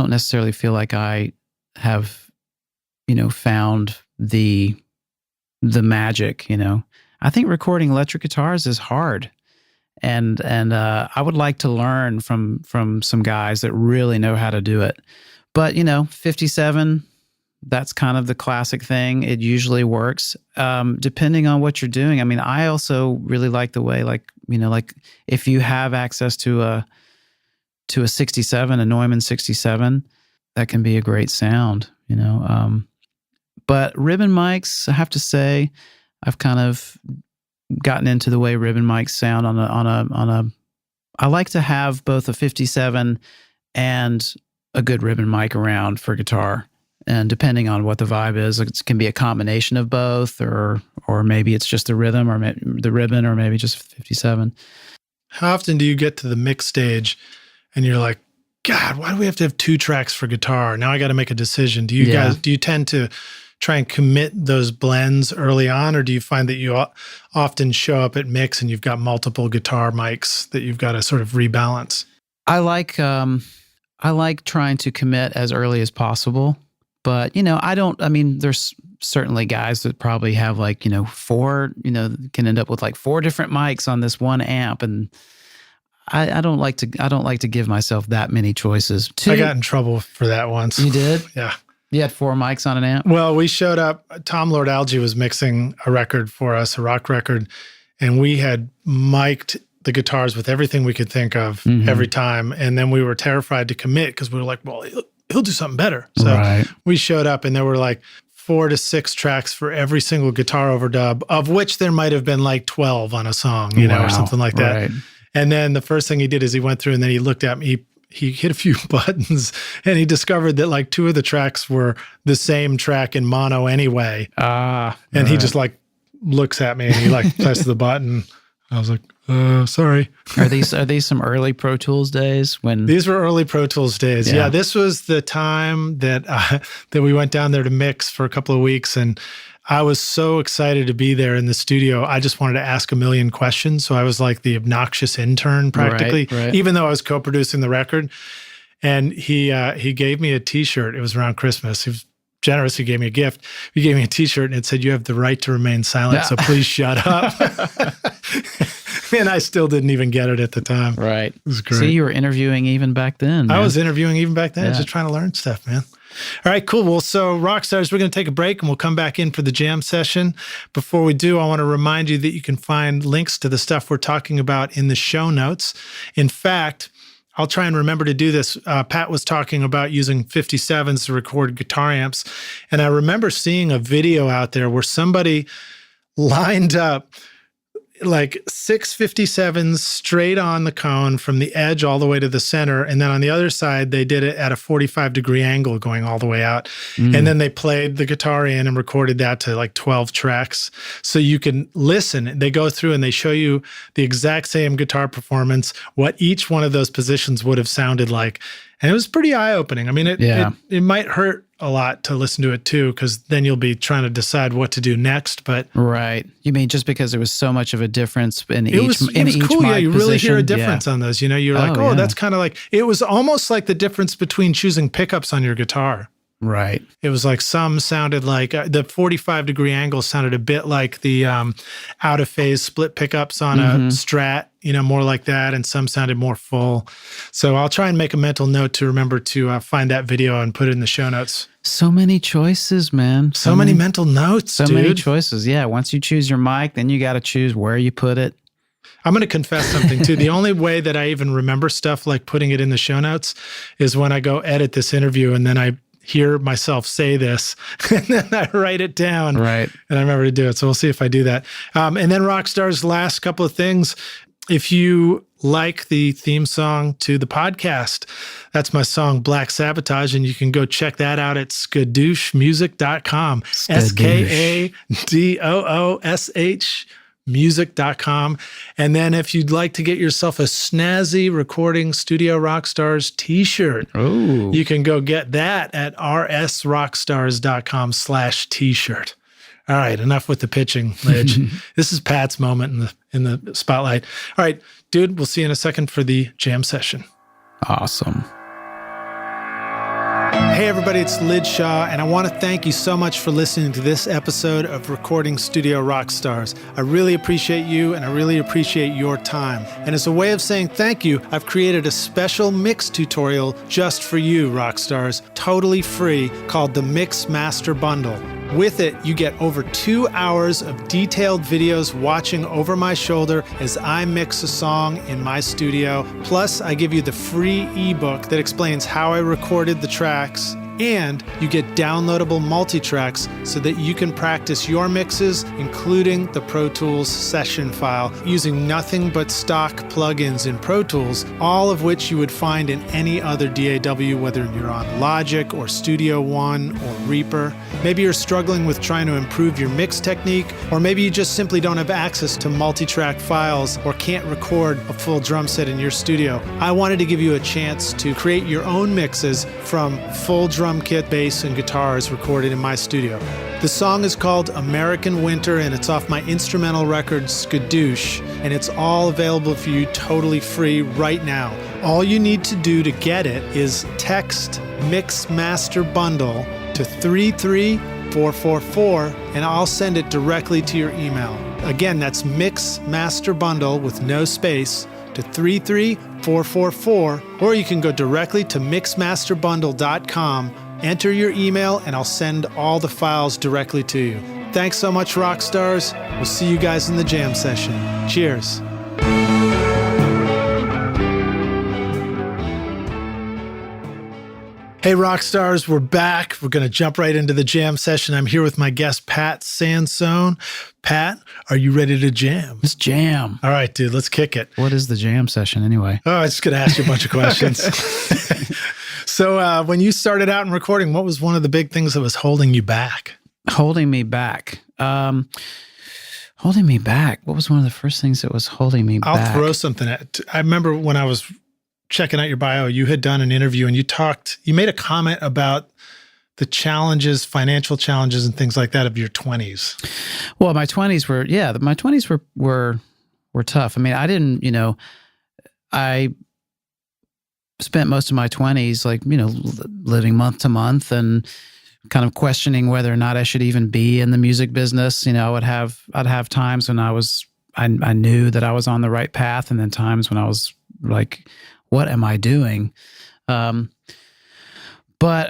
[SPEAKER 1] necessarily feel like I have, you know, found the magic, you know. I think recording electric guitars is hard. And I would like to learn from some guys that really know how to do it. But, you know, 57, that's kind of the classic thing. It usually works, depending on what you're doing. I mean, I also really like the way, like, you know, like if you have access to a 67, a Neumann 67, that can be a great sound, you know. But ribbon mics, I have to say, I've kind of gotten into the way ribbon mics sound on a. I like to have both a 57 and a good ribbon mic around for guitar. And depending on what the vibe is, it can be a combination of both, or maybe it's just the rhythm, or the ribbon, or maybe just 57.
[SPEAKER 2] How often do you get to the mix stage and you're like, God, why do we have to have 2 tracks for guitar? Now I got to make a decision. Do you tend to try and commit those blends early on, or do you find that you often show up at mix and you've got multiple guitar mics that you've got to sort of rebalance?
[SPEAKER 1] I like trying to commit as early as possible. But, you know, there's certainly guys that probably have like, you know, 4, you know, can end up with like 4 different mics on this one amp. And I don't like to give myself that many choices.
[SPEAKER 2] I got in trouble for that once.
[SPEAKER 1] You did?
[SPEAKER 2] Yeah.
[SPEAKER 1] You had 4 mics on an amp?
[SPEAKER 2] Well, we showed up, Tom Lord Alge was mixing a record for us, a rock record, and we had mic'd the guitars with everything we could think of every time. And then we were terrified to commit because we were like, well, he'll do something better. So we showed up and there were like 4 to 6 tracks for every single guitar overdub, of which there might have been like 12 on a song, you know, or something like that. Right. And then the first thing he did is he went through and then he looked at me, he hit a few buttons and he discovered that like 2 of the tracks were the same track in mono anyway. And he just like looks at me and he like presses the button. I was like, sorry.
[SPEAKER 1] Are these some early Pro Tools days?
[SPEAKER 2] These were early Pro Tools days. Yeah, this was the time that we went down there to mix for a couple of weeks, and I was so excited to be there in the studio. I just wanted to ask a million questions. So I was like the obnoxious intern practically, even though I was co-producing the record. And he gave me a T-shirt. It was around Christmas. He was generous. He gave me a gift. He gave me a T-shirt and it said, "You have the right to remain silent, so please shut up." And I still didn't even get it at the time.
[SPEAKER 1] Right.
[SPEAKER 2] It was great.
[SPEAKER 1] See, you were interviewing even back then. Man.
[SPEAKER 2] I was interviewing even back then, just trying to learn stuff, man. All right, cool. Well, so rock stars, we're going to take a break and we'll come back in for the jam session. Before we do, I want to remind you that you can find links to the stuff we're talking about in the show notes. In fact, I'll try and remember to do this. Pat was talking about using 57s to record guitar amps. And I remember seeing a video out there where somebody lined up like 6 57s straight on the cone from the edge all the way to the center. And then on the other side, they did it at a 45-degree angle going all the way out. And then they played the guitar in and recorded that to like 12 tracks. So you can listen. They go through and they show you the exact same guitar performance, what each one of those positions would have sounded like. And it was pretty eye-opening. I mean, it might hurt a lot to listen to it too, because then you'll be trying to decide what to do next. But
[SPEAKER 1] right, you mean just because there was so much of a difference in
[SPEAKER 2] it
[SPEAKER 1] each
[SPEAKER 2] was
[SPEAKER 1] each
[SPEAKER 2] cool.
[SPEAKER 1] mic
[SPEAKER 2] Yeah, you really hear a
[SPEAKER 1] position?
[SPEAKER 2] difference on those. You're like,
[SPEAKER 1] Oh, yeah.
[SPEAKER 2] that's kind of like, it was almost like the difference between choosing pickups on your guitar.
[SPEAKER 1] Right.
[SPEAKER 2] It was like some sounded like the 45-degree angle sounded a bit like the out of phase split pickups on a Strat, more like that. And some sounded more full. So I'll try and make a mental note to remember to find that video and put it in the show notes.
[SPEAKER 1] So many choices, man.
[SPEAKER 2] So many mental notes,
[SPEAKER 1] so
[SPEAKER 2] dude.
[SPEAKER 1] many choices. Yeah. Once you choose your mic, then you got to choose where you put it.
[SPEAKER 2] I'm going to confess something too. The only way that I even remember stuff like putting it in the show notes is when I go edit this interview and then I hear myself say this and then I write it down.
[SPEAKER 1] Right.
[SPEAKER 2] And I remember to do it. So we'll see if I do that. And then Rockstar's last couple of things. If you like the theme song to the podcast, that's my song Black Sabotage, and you can go check that out at skadooshmusic.com. SKADOOSH music.com. And then if you'd like to get yourself a snazzy Recording Studio Rockstars t-shirt, you can go get that at rsrockstars.com/t-shirt. All right, enough with the pitching, Lidge. This is Pat's moment in the spotlight. All right, dude, we'll see you in a second for the jam session.
[SPEAKER 1] Awesome.
[SPEAKER 2] Hey everybody, it's Lid Shaw, and I want to thank you so much for listening to this episode of Recording Studio Rockstars. I really appreciate you, and I really appreciate your time. And as a way of saying thank you, I've created a special mix tutorial just for you, Rockstars, totally free, called the Mix Master Bundle. With it, you get over 2 hours of detailed videos watching over my shoulder as I mix a song in my studio. Plus, I give you the free ebook that explains how I recorded the tracks, and you get downloadable multi-tracks so that you can practice your mixes, including the Pro Tools session file, using nothing but stock plugins in Pro Tools, all of which you would find in any other DAW, whether you're on Logic or Studio One or Reaper. Maybe you're struggling with trying to improve your mix technique, or maybe you just simply don't have access to multi-track files or can't record a full drum set in your studio. I wanted to give you a chance to create your own mixes from full drum kit, bass, and guitars recorded in my studio. The song is called American Winter, and it's off my instrumental record Skadoosh, and it's all available for you totally free right now. All you need to do to get it is text Mix Master Bundle to 33444, and I'll send it directly to your email. Again, that's Mix Master Bundle with no space to 33444, or you can go directly to mixmasterbundle.com, enter your email, and I'll send all the files directly to you. Thanks so much, Rockstars. We'll see you guys in the jam session. Cheers. Hey, Rockstars, we're back. We're going to jump right into the jam session. I'm here with my guest, Pat Sansone. Pat, are you ready to jam?
[SPEAKER 1] Let's jam.
[SPEAKER 2] All right, dude, let's kick it.
[SPEAKER 1] What is the jam session anyway?
[SPEAKER 2] Oh, I was just going to ask you a bunch of questions. So when you started out in recording, what was one of the big things that was holding you back?
[SPEAKER 1] Holding me back. Holding me back. What was one of the first things that was holding me back?
[SPEAKER 2] I'll throw something at. I remember when I was checking out your bio, you had done an interview and you made a comment about the challenges, financial challenges and things like that of your 20s.
[SPEAKER 1] Well, my 20s were tough. I mean, I didn't, I spent most of my 20s living month to month and kind of questioning whether or not I should even be in the music business. I'd have times when I knew that I was on the right path, and then times when I was like, what am I doing? But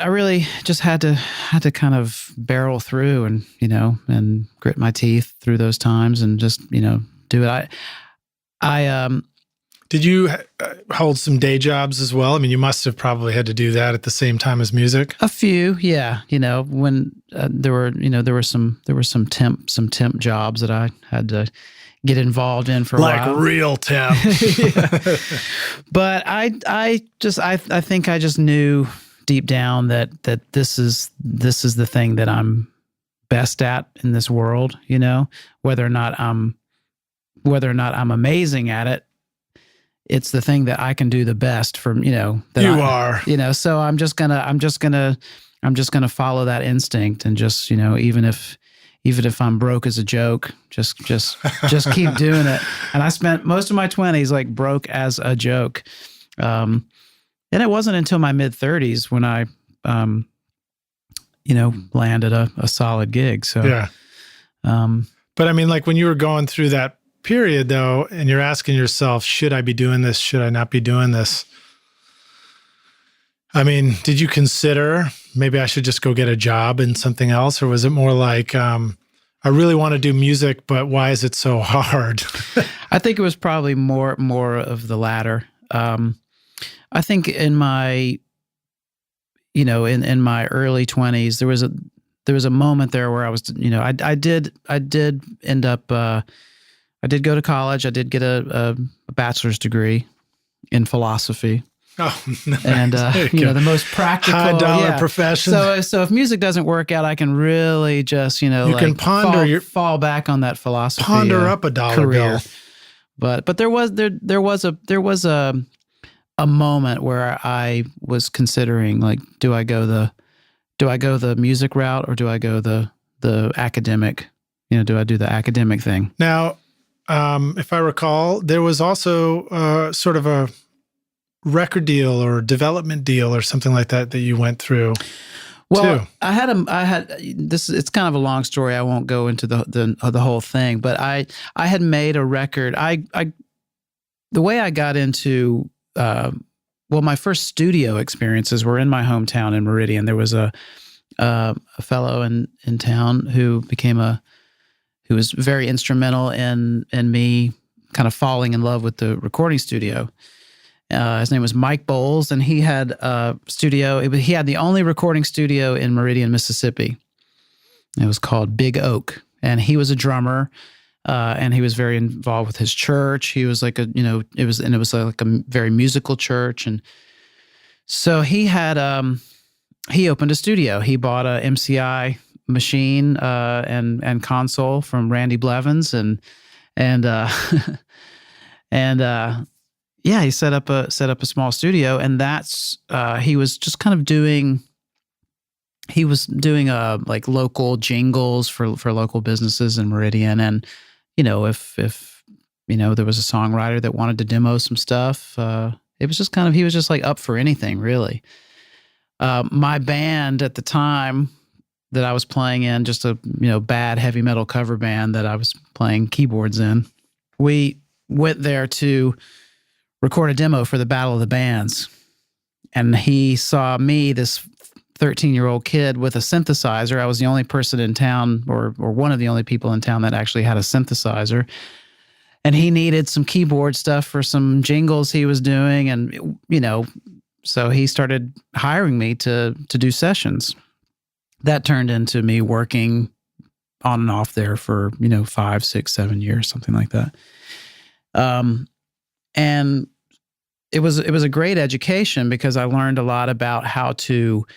[SPEAKER 1] I really just had to kind of barrel through and grit my teeth through those times and just, do it.
[SPEAKER 2] Did you hold some day jobs as well? I mean, you must have probably had to do that at the same time as music.
[SPEAKER 1] A few, yeah. When there were some temp jobs that I had to get involved in for a while.
[SPEAKER 2] Like real temp.
[SPEAKER 1] Yeah. But I think I just knew deep down that this is the thing that I'm best at in this world, whether or not I'm amazing at it. It's the thing that I can do the best from, that
[SPEAKER 2] you are.
[SPEAKER 1] So I'm just gonna I'm just going to follow that instinct and just, even if I'm broke as a joke, just keep doing it. And I spent most of my 20s like broke as a joke. And it wasn't until my mid 30s when I, landed a solid gig. So,
[SPEAKER 2] yeah. But I mean, like when you were going through that period though, and you're asking yourself, should I be doing this? Should I not be doing this? I mean, did you consider maybe I should just go get a job in something else? Or was it more like, I really want to do music, but why is it so hard?
[SPEAKER 1] I think it was probably more of the latter. I think in my, in my early 20s, there was a moment there where I was, I did end up, I did go to college. I did get a bachelor's degree in philosophy.
[SPEAKER 2] Oh, nice.
[SPEAKER 1] And, the most practical
[SPEAKER 2] high dollar profession.
[SPEAKER 1] So if music doesn't work out, I can really just,
[SPEAKER 2] can ponder
[SPEAKER 1] fall back on that philosophy.
[SPEAKER 2] Ponder up a dollar
[SPEAKER 1] career.
[SPEAKER 2] bill.
[SPEAKER 1] But there was a moment where I was considering, like, do I go the music route or do I go the academic, do I do the academic thing?
[SPEAKER 2] Now, if I recall, there was also sort of a record deal or development deal or something like that you went through.
[SPEAKER 1] Well,
[SPEAKER 2] too.
[SPEAKER 1] I had this. It's kind of a long story. I won't go into the whole thing, but I had made a record. The way I got into my first studio experiences were in my hometown in Meridian. There was a fellow in town who was very instrumental in me kind of falling in love with the recording studio. His name was Mike Bowles, and he had a studio. He had the only recording studio in Meridian, Mississippi. It was called Big Oak, and he was a drummer, and he was very involved with his church. He was like it was like a very musical church, and so he had he opened a studio. He bought a MCI machine and console from Randy Blevins, and yeah, he set up a small studio, and that's he was just kind of doing like local jingles for local businesses in Meridian, and if there was a songwriter that wanted to demo some stuff, it was just he was just like up for anything really. My band at the time that I was playing in, just a bad heavy metal cover band that I was playing keyboards in, we went there to record a demo for the Battle of the Bands. And he saw me, this 13-year-old kid with a synthesizer. I was the only person in town, or one of the only people in town that actually had a synthesizer. And he needed some keyboard stuff for some jingles he was doing. And, so he started hiring me to do sessions. That turned into me working on and off there for, 5, 6, 7 years, something like that. And it was a great education because I learned a lot about how to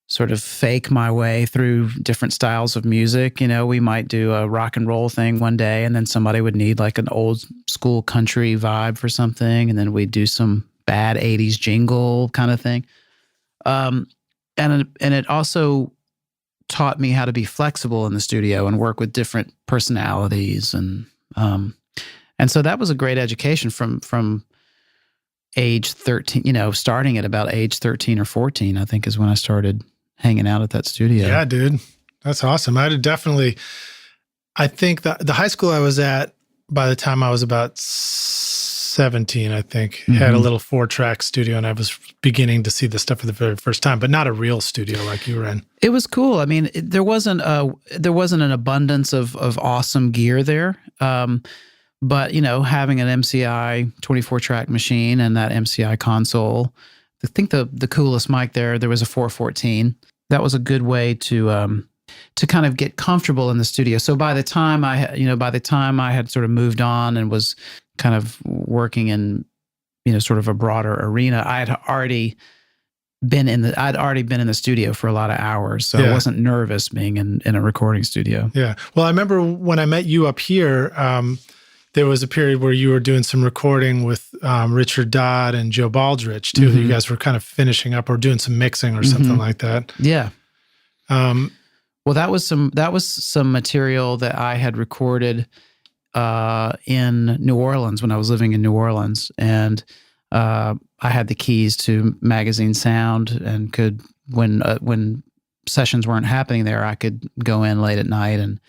[SPEAKER 1] sort of fake my way through different styles of music. We might do a rock and roll thing one day, and then somebody would need like an old school country vibe for something, and then we'd do some bad 80s jingle kind of thing. And it also taught me how to be flexible in the studio and work with different personalities, and so that was a great education from age 13, starting at about age 13 or 14, I think is when I started hanging out at that studio.
[SPEAKER 2] Yeah, dude. That's awesome. I think the high school I was at, by the time I was about 17, I think, had a little 4-track studio, and I was beginning to see the stuff for the very first time, but not a real studio like you were in. It
[SPEAKER 1] was cool. I mean, there wasn't an abundance of awesome gear there. But, having an MCI 24-track machine and that MCI console, I think the coolest mic there was a 414. That was a good way to kind of get comfortable in the studio. So by the time I had sort of moved on and was kind of working in, sort of a broader arena, I'd already been in the studio for a lot of hours. So I wasn't nervous being in a recording studio.
[SPEAKER 2] Yeah. Well, I remember when I met you up here, there was a period where you were doing some recording with Richard Dodd and Joe Baldrich too. That you guys were kind of finishing up or doing some mixing or something like that.
[SPEAKER 1] Yeah. Well, that was some material that I had recorded in New Orleans when I was living in New Orleans, and I had the keys to Magazine Sound, and could when sessions weren't happening there, I could go in late at night, and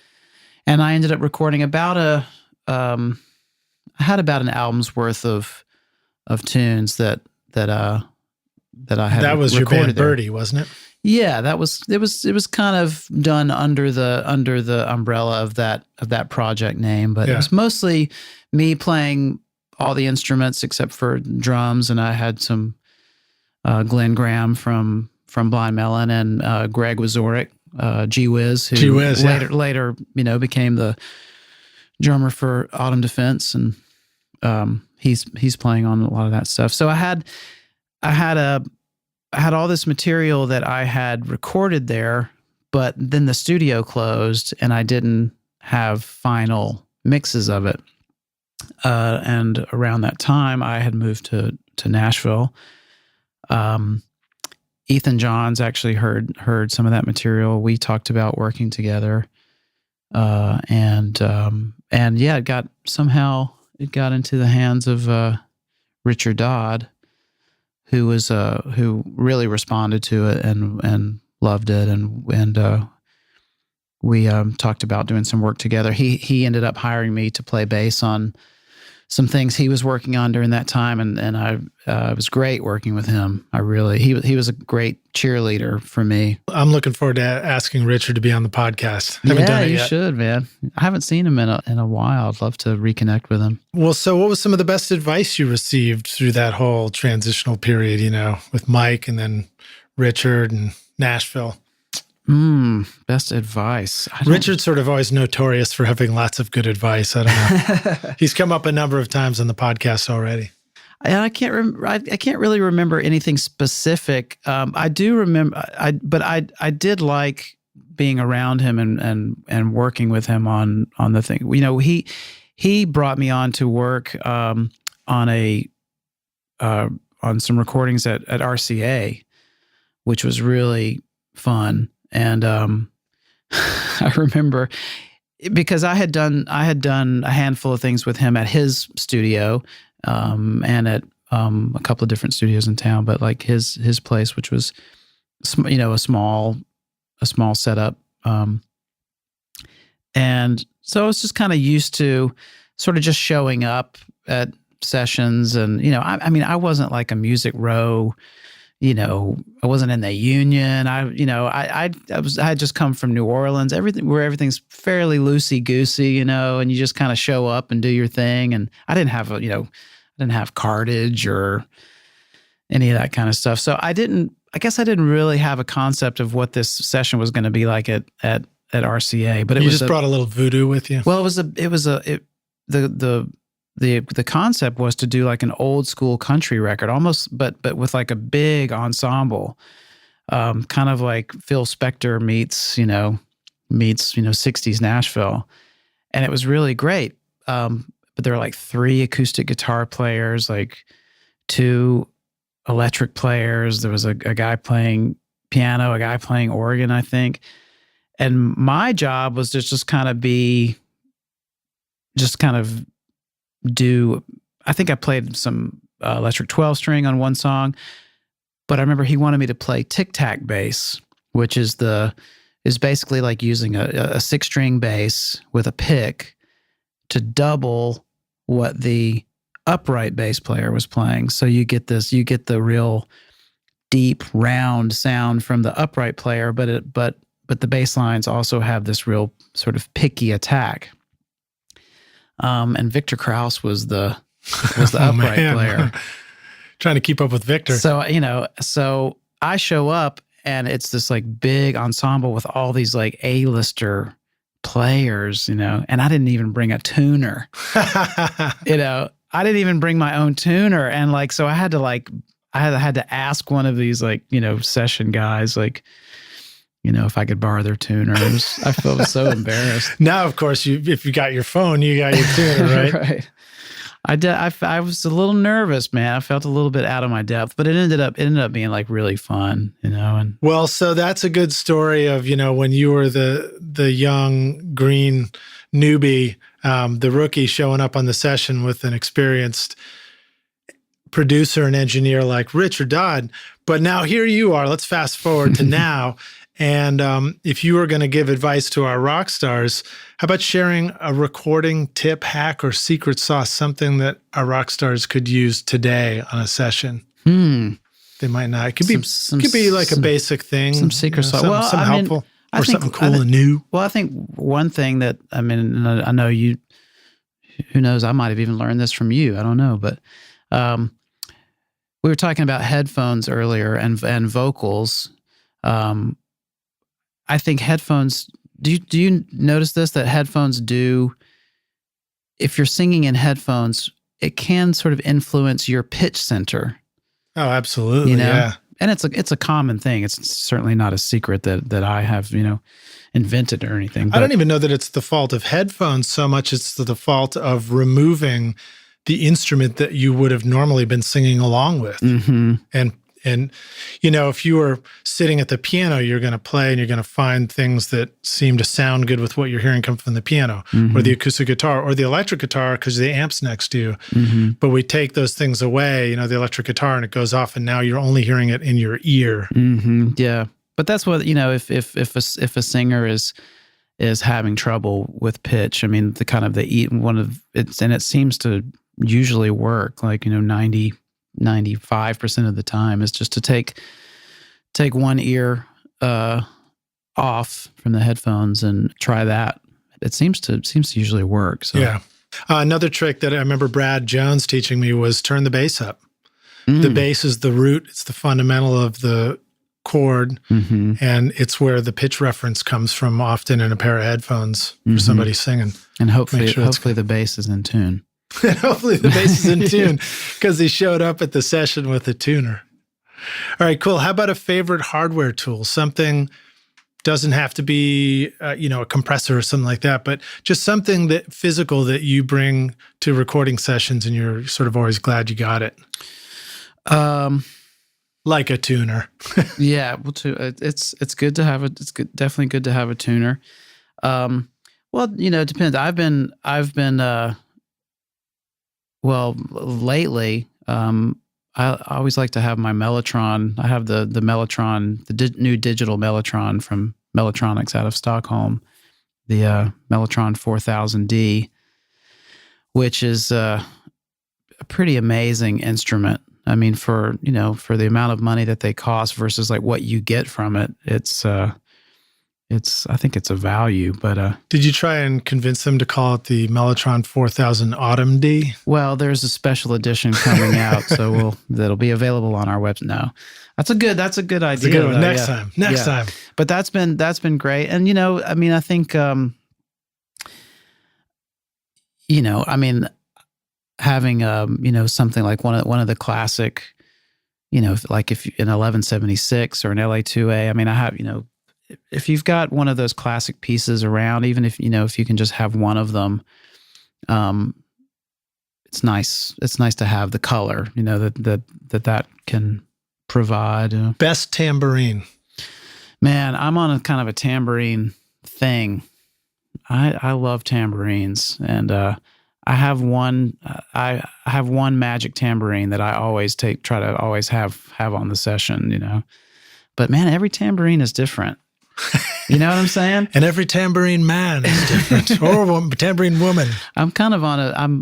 [SPEAKER 1] I ended up recording about I had about an album's worth of tunes that I had. That was
[SPEAKER 2] your band
[SPEAKER 1] there.
[SPEAKER 2] Birdy, wasn't it?
[SPEAKER 1] Yeah, it was kind of done under the umbrella of that project name, but it was mostly me playing all the instruments except for drums, and I had some Glenn Graham from Blind Melon and Greg Wazorek, G Wiz, who later became the drummer for Autumn Defense, and he's playing on a lot of that stuff. So I had all this material that I had recorded there, but then the studio closed and I didn't have final mixes of it. And around that time, I had moved to Nashville. Ethan Johns actually heard some of that material. We talked about working together, and yeah, it got into the hands of Richard Dodd, who really responded to it and loved it, and we talked about doing some work together. He ended up hiring me to play bass on some things he was working on during that time, and it was great working with him. He was a great cheerleader for me.
[SPEAKER 2] I'm looking forward to asking Richard to be on the podcast. Haven't done it yet.
[SPEAKER 1] You should, man. I haven't seen him in a while. I'd love to reconnect with him.
[SPEAKER 2] Well, so what was some of the best advice you received through that whole transitional period, with Mike and then Richard and Nashville?
[SPEAKER 1] Best advice.
[SPEAKER 2] Richard's sort of always notorious for having lots of good advice. I don't know. He's come up a number of times on the podcast already.
[SPEAKER 1] I can't really remember anything specific. I do remember, but I did like being around him and working with him on the thing. He brought me on to work on some recordings at RCA, which was really fun. And I remember, because I had done a handful of things with him at his studio, and at a couple of different studios in town, but like his place, which was a small setup, and so I was just kind of used to sort of just showing up at sessions, and I wasn't like a Music Row. I wasn't in the union. I had just come from New Orleans, everything's fairly loosey goosey, and you just kind of show up and do your thing. And I didn't have cartage or any of that kind of stuff. So I guess I didn't really have a concept of what this session was going to be like at RCA. But
[SPEAKER 2] you just brought a little voodoo with you.
[SPEAKER 1] Well, the concept was to do like an old school country record, almost, but with like a big ensemble, kind of like Phil Spector meets 60s Nashville, and it was really great. But there were like 3 acoustic guitar players, like 2 electric players. There was a guy playing piano, a guy playing organ, I think, and my job was to just kind of do, I think I played some electric 12-string on one song, but I remember he wanted me to play tic-tac bass, which is basically like using a 6-string bass with a pick to double what the upright bass player was playing. So you get the real deep, round sound from the upright player, but the bass lines also have this real sort of picky attack. And Victor Krause was the upright player.
[SPEAKER 2] Trying to keep up with Victor.
[SPEAKER 1] So I show up and it's this like big ensemble with all these like A-lister players, and I didn't even bring a tuner. I didn't even bring my own tuner, and like so I had to ask one of these like session guys like, if I could borrow their tuners. I felt so embarrassed.
[SPEAKER 2] Now, of course, if you got your phone, you got your tuner, right?
[SPEAKER 1] Right. I was a little nervous, man. I felt a little bit out of my depth, but it ended up being like really fun, And
[SPEAKER 2] well, so that's a good story of, when you were the young green newbie, the rookie showing up on the session with an experienced producer and engineer like Richard Dodd. But now here you are. Let's fast forward to now. And if you were going to give advice to our rock stars, how about sharing a recording tip, hack, or secret sauce, something that our rock stars could use today on a session? They might not. It could be like a basic thing.
[SPEAKER 1] Some secret sauce.
[SPEAKER 2] Something helpful or something cool and new.
[SPEAKER 1] Well, I think one thing that, I know you, who knows, I might have even learned this from you. I don't know. But we were talking about headphones earlier and vocals. I think headphones, do you notice this, that headphones do, if you're singing in headphones, it can sort of influence your pitch center.
[SPEAKER 2] Oh, absolutely. Yeah.
[SPEAKER 1] And it's a common thing. It's certainly not a secret that I have, invented or anything. But
[SPEAKER 2] I don't even know that it's the fault of headphones so much. It's the fault of removing the instrument that you would have normally been singing along with.
[SPEAKER 1] Mm-hmm.
[SPEAKER 2] And if you were sitting at the piano, you're going to play and you're going to find things that seem to sound good with what you're hearing come from the piano or the acoustic guitar or the electric guitar because the amp's next to you. Mm-hmm. But we take those things away, the electric guitar, and it goes off, and now you're only hearing it in your ear.
[SPEAKER 1] Mm-hmm. Yeah. But that's what, if a singer is having trouble with pitch, and it seems to usually work, 95% of the time is just to take one ear off from the headphones and try that. It seems to usually work. So
[SPEAKER 2] yeah. Another trick that I remember Brad Jones teaching me was turn the bass up. The bass is the root. It's the fundamental of the chord, and it's where the pitch reference comes from often in a pair of headphones for somebody singing.
[SPEAKER 1] And hopefully the bass is in tune.
[SPEAKER 2] Hopefully the bass is in tune because he showed up at the session with a tuner. All right, cool. How about a favorite hardware tool? Something doesn't have to be, a compressor or something like that, but just something that physical that you bring to recording sessions and you're sort of always glad you got it. Like a tuner.
[SPEAKER 1] Yeah, well, it's good to have it. It's definitely good to have a tuner. Well, it depends. I've been. Well, lately, I always like to have my Mellotron. I have the Mellotron, new digital Mellotron from Mellotronics out of Stockholm, the Mellotron 4000D, which is a pretty amazing instrument. I mean, for the amount of money that they cost versus like what you get from it, I think it's a value, but
[SPEAKER 2] did you try and convince them to call it the Mellotron 4000 Autumn D?
[SPEAKER 1] Well, there's a special edition coming out, so that'll be available on our website now. That's a good idea.
[SPEAKER 2] That's a good one. Next time.
[SPEAKER 1] But that's been great, and I think having something like one of the classic, like if an 1176 or an LA2A. I mean, I have if you've got one of those classic pieces around, even if you can just have one of them, it's nice. It's nice to have the color, that can provide.
[SPEAKER 2] Best tambourine.
[SPEAKER 1] Man, I'm on a kind of a tambourine thing. I love tambourines, and I have one. I have one magic tambourine that I always try to always have on the session. But man, every tambourine is different. You know what I'm saying?
[SPEAKER 2] And every tambourine man is different, or tambourine woman.
[SPEAKER 1] I'm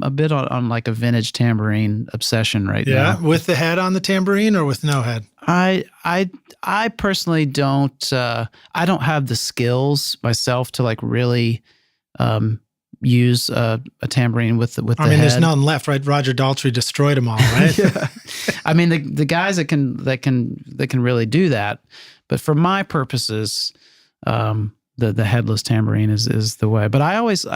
[SPEAKER 1] a bit on like a vintage tambourine obsession right now.
[SPEAKER 2] Yeah, with the head on the tambourine or with no head?
[SPEAKER 1] I personally don't. I don't have the skills myself to like really use a tambourine with the head.
[SPEAKER 2] There's none left, right? Roger Daltrey destroyed them all, right?
[SPEAKER 1] Yeah. I mean, the guys that can really do that, but for my purposes, the headless tambourine is the way. But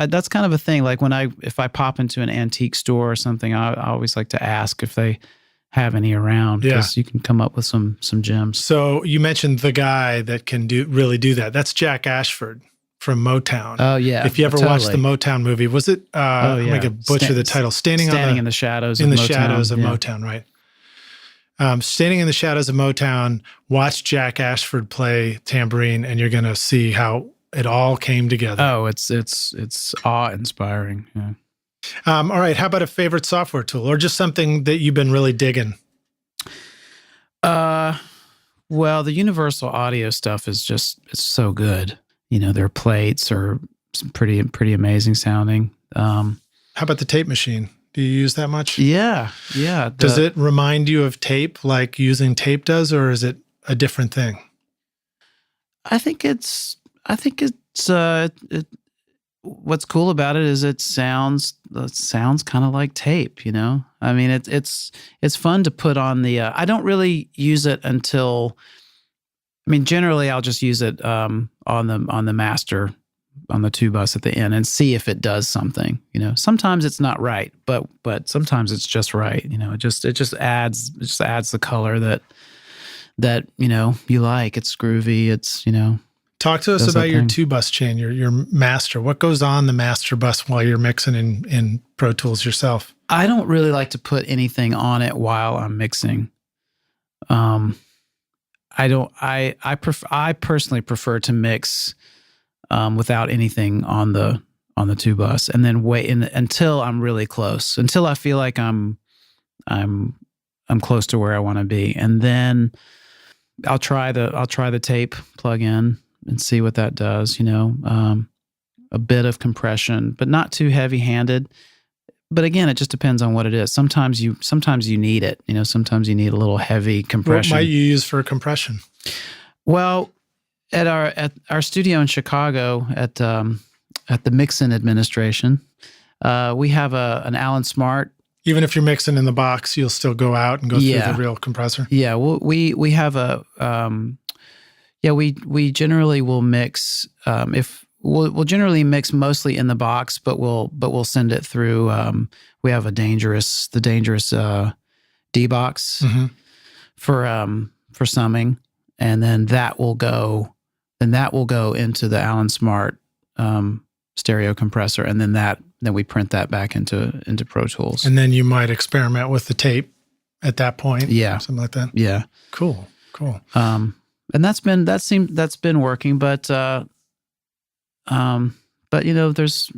[SPEAKER 1] that's kind of a thing. Like if I pop into an antique store or something, I always like to ask if they have any around, because you can come up with some gems.
[SPEAKER 2] So you mentioned the guy that can really do that. That's Jack Ashford from Motown.
[SPEAKER 1] Oh yeah.
[SPEAKER 2] If you ever watched the Motown movie, was it? I'm going to butcher the title. Standing
[SPEAKER 1] in the shadows.
[SPEAKER 2] In the shadows of Motown, right? Standing in the shadows of Motown. Watch Jack Ashford play tambourine, and you're going to see how it all came together.
[SPEAKER 1] Oh, it's awe-inspiring. Yeah.
[SPEAKER 2] All right. How about a favorite software tool, or just something that you've been really digging?
[SPEAKER 1] Well, the Universal Audio stuff is it's so good. Their plates are pretty amazing sounding.
[SPEAKER 2] How about the tape machine? Do you use that much?
[SPEAKER 1] Yeah.
[SPEAKER 2] Does it remind you of tape, like using tape does, or is it a different thing?
[SPEAKER 1] I think it's what's cool about it is it sounds kind of like tape, I mean, it's fun to put on the, I don't really use it until, generally I'll just use it on the master, on the 2-bus at the end, and see if it does something. Sometimes it's not right, but sometimes it's just right. It just adds the color that you like. It's groovy. It's
[SPEAKER 2] Talk to us about your 2-bus chain, your master. What goes on the master bus while you're mixing in Pro Tools yourself?
[SPEAKER 1] I don't really like to put anything on it while I'm mixing. I personally prefer to mix without anything on the 2-bus, and then wait until I'm really close, until I feel like I'm close to where I want to be, and then I'll try the tape plug-in and see what that does. A bit of compression, but not too heavy-handed. But again, it just depends on what it is. Sometimes you need it. Sometimes you need a little heavy compression.
[SPEAKER 2] What might you use for compression?
[SPEAKER 1] Well, at our studio in Chicago, at the Mixin Administration, we have an Allen Smart.
[SPEAKER 2] Even if you're mixing in the box, you'll still go out and go through the real compressor.
[SPEAKER 1] Yeah, we have a we generally will mix we'll generally mix mostly in the box, but we'll send it through. We have the dangerous D-box for summing, and then that will go into the Allen Smart stereo compressor, and then we print that back into Pro Tools.
[SPEAKER 2] And then you might experiment with the tape at that point.
[SPEAKER 1] Yeah,
[SPEAKER 2] something like that.
[SPEAKER 1] Yeah,
[SPEAKER 2] cool.
[SPEAKER 1] And that's been working, but there's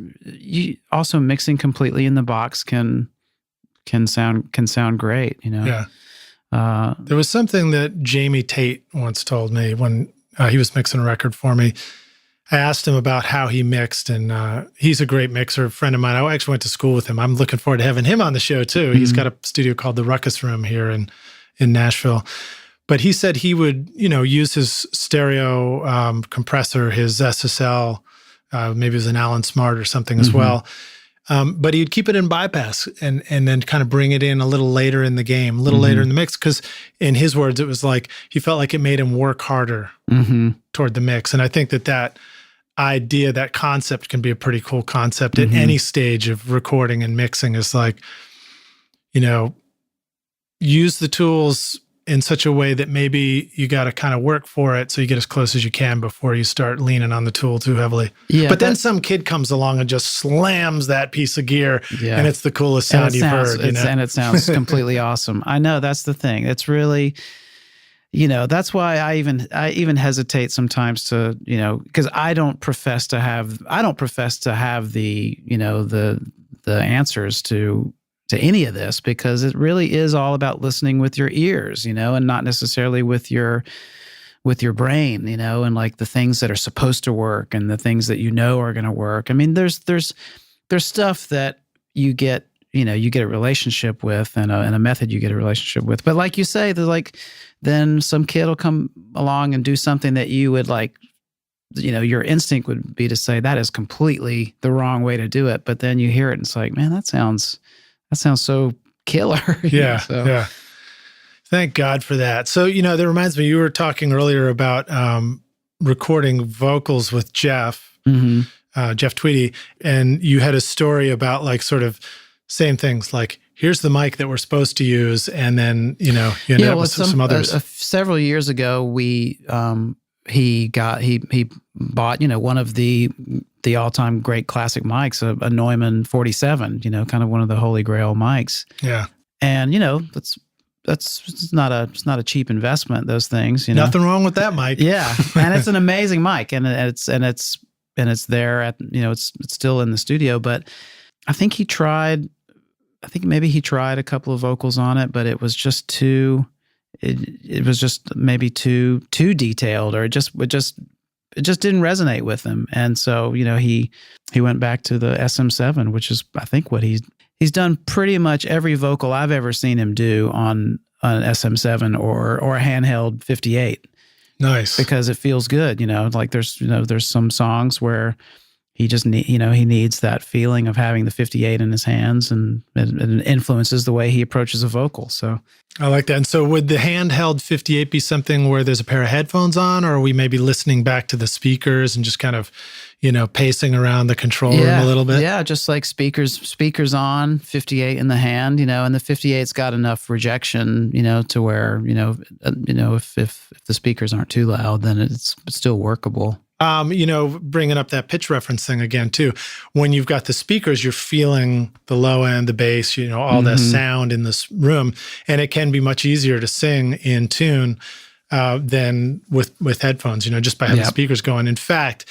[SPEAKER 1] also mixing completely in the box can sound great.
[SPEAKER 2] Yeah. There was something that Jamie Tate once told me when he was mixing a record for me. I asked him about how he mixed, and he's a great mixer, a friend of mine. I actually went to school with him. I'm looking forward to having him on the show too. Mm-hmm. He's got a studio called the Ruckus Room here in Nashville. But he said he would, use his stereo compressor, his SSL, maybe it was an Allen Smart or something as well. But he'd keep it in bypass and then kind of bring it in a little later in the game, a little later in the mix, because in his words, it was like he felt like it made him work harder toward the mix. And I think that idea, that concept can be a pretty cool concept at any stage of recording and mixing, is like, use the tools in such a way that maybe you got to kind of work for it so you get as close as you can before you start leaning on the tool too heavily. Yeah, but then some kid comes along and just slams that piece of gear, and it's the coolest sound you've heard.
[SPEAKER 1] And it sounds completely awesome. I know, that's the thing. It's really, that's why I even hesitate sometimes to, because I don't profess to have the, the answers to any of this, because it really is all about listening with your ears, and not necessarily with your brain, and like the things that are supposed to work and the things that are going to work. I mean, there's stuff that you get a relationship with, and a method you get a relationship with. But like you say, then some kid will come along and do something that you would like, your instinct would be to say that is completely the wrong way to do it. But then you hear it and it's like, man, that sounds so killer.
[SPEAKER 2] Yeah. Thank God for that. So, that reminds me, you were talking earlier about recording vocals with Jeff Tweedy, and you had a story about like sort of same things like, here's the mic that we're supposed to use, and then you end up with some others.
[SPEAKER 1] Several years ago, he bought one of the all-time great classic mics, a Neumann 47, kind of one of the holy grail mics.
[SPEAKER 2] Yeah,
[SPEAKER 1] and it's not a cheap investment. Those things,
[SPEAKER 2] nothing wrong with that mic.
[SPEAKER 1] Yeah, and it's an amazing mic, and it's there at it's still in the studio, but I think maybe he tried a couple of vocals on it, but it was just too. It was just maybe too detailed, or it just didn't resonate with him. And so he went back to the SM7, which is I think what he's done pretty much every vocal I've ever seen him do on an SM7 or a handheld 58.
[SPEAKER 2] Nice, because
[SPEAKER 1] it feels good. Like there's some songs where he just he needs that feeling of having the 58 in his hands, and it influences the way he approaches a vocal. So
[SPEAKER 2] I like that. And so would the handheld 58 be something where there's a pair of headphones on, or are we maybe listening back to the speakers and just kind of, pacing around the control room a little bit?
[SPEAKER 1] Yeah, just like speakers on, 58 in the hand, and the 58's got enough rejection, to where, if the speakers aren't too loud, then it's still workable.
[SPEAKER 2] Bringing up that pitch reference thing again, too. When you've got the speakers, you're feeling the low end, the bass, all the sound in this room. And it can be much easier to sing in tune than with headphones, just by having speakers going. In fact,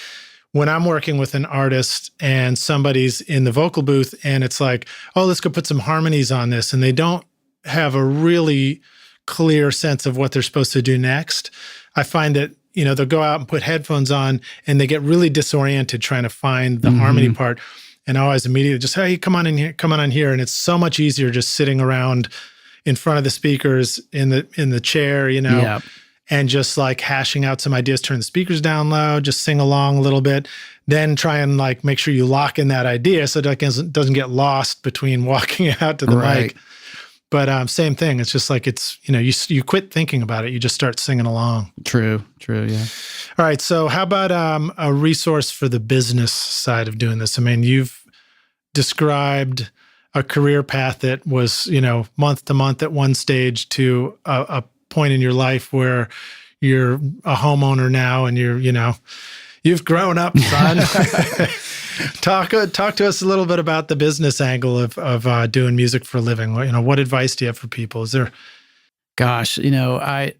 [SPEAKER 2] when I'm working with an artist and somebody's in the vocal booth and it's like, oh, let's go put some harmonies on this, and they don't have a really clear sense of what they're supposed to do next, I find that they'll go out and put headphones on and they get really disoriented trying to find the harmony part. And I always immediately just, hey, come on in here. And it's so much easier just sitting around in front of the speakers in the chair, and just like hashing out some ideas, turn the speakers down low, just sing along a little bit, then try and like make sure you lock in that idea so that it doesn't get lost between walking out to the mic. But same thing. It's just like you quit thinking about it. You just start singing along.
[SPEAKER 1] True, yeah.
[SPEAKER 2] All right. So how about a resource for the business side of doing this? I mean, you've described a career path that was, month to month at one stage to a point in your life where you're a homeowner now and you've grown up, son. Talk to us a little bit about the business angle of doing music for a living. What advice do you have for people? Is there?
[SPEAKER 1] Gosh, I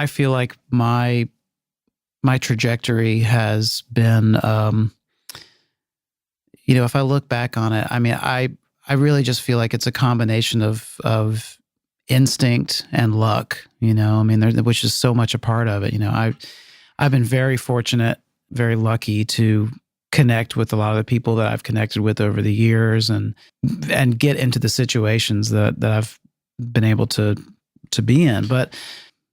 [SPEAKER 1] feel like my trajectory has been, if I look back on it, I really just feel like it's a combination of instinct and luck, which is so much a part of it. I've been very fortunate, very lucky to connect with a lot of the people that I've connected with over the years and get into the situations that I've been able to be in. But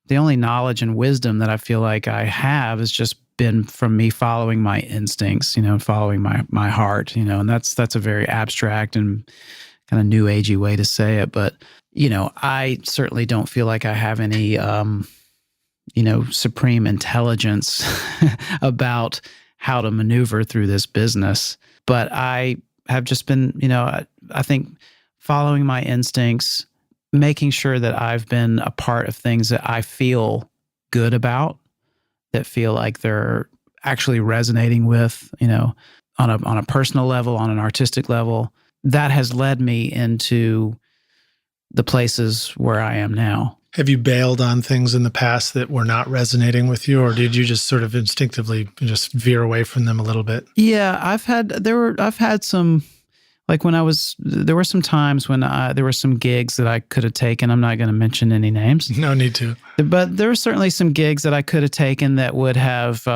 [SPEAKER 1] the only knowledge and wisdom that I feel like I have has just been from me following my instincts, following my heart, and that's a very abstract and kind of new agey way to say it. But, I certainly don't feel like I have any, supreme intelligence about how to maneuver through this business. But I have just been, I think following my instincts, making sure that I've been a part of things that I feel good about, that feel like they're actually resonating with, on a personal level, on an artistic level. That has led me into the places where I am now.
[SPEAKER 2] Have you bailed on things in the past that were not resonating with you, or did you just sort of instinctively just veer away from them a little bit?
[SPEAKER 1] Yeah, I've had some, like there were some times when there were some gigs that I could have taken. I'm not going to mention any names.
[SPEAKER 2] No need to.
[SPEAKER 1] But there were certainly some gigs that I could have taken that would have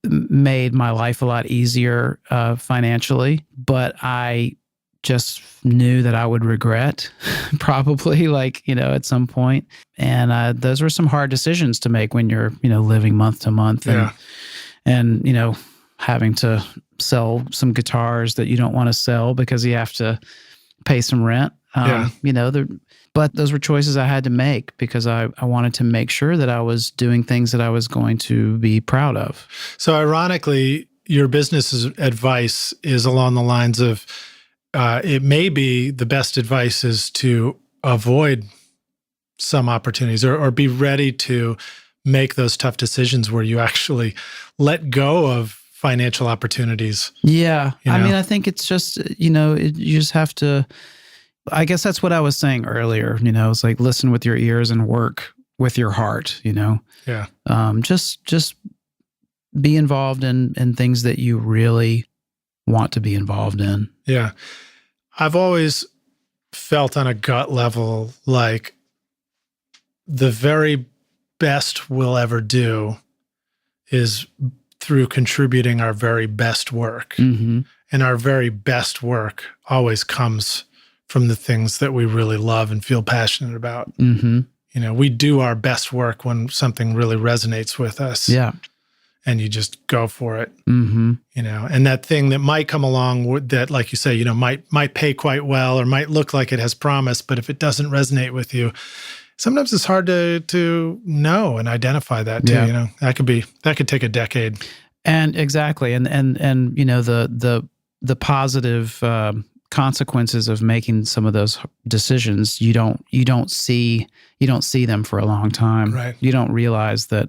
[SPEAKER 1] made my life a lot easier financially. But I just knew that I would regret probably at some point. And those were some hard decisions to make when you're, living month to month and having to sell some guitars that you don't want to sell because you have to pay some rent. But those were choices I had to make because I wanted to make sure that I was doing things that I was going to be proud of.
[SPEAKER 2] So ironically, your business advice is along the lines of it may be the best advice is to avoid some opportunities or be ready to make those tough decisions where you actually let go of financial opportunities.
[SPEAKER 1] Yeah.
[SPEAKER 2] You know?
[SPEAKER 1] I mean, I think it's just, you just have to, I guess that's what I was saying earlier, it's like listen with your ears and work with your heart,
[SPEAKER 2] Yeah.
[SPEAKER 1] Just be involved in things that you really want to be involved in.
[SPEAKER 2] Yeah. I've always felt on a gut level like the very best we'll ever do is through contributing our very best work.
[SPEAKER 1] Mm-hmm.
[SPEAKER 2] And our very best work always comes from the things that we really love and feel passionate about.
[SPEAKER 1] Mm-hmm.
[SPEAKER 2] We do our best work when something really resonates with us.
[SPEAKER 1] Yeah.
[SPEAKER 2] And you just go for it.
[SPEAKER 1] Mm-hmm.
[SPEAKER 2] And that thing that might come along that, like you say, might pay quite well or might look like it has promise, but if it doesn't resonate with you, sometimes it's hard to know and identify that too.
[SPEAKER 1] Yeah.
[SPEAKER 2] That could take a decade. And
[SPEAKER 1] exactly. And the positive consequences of making some of those decisions, you don't see them for a long time.
[SPEAKER 2] Right.
[SPEAKER 1] You don't realize that,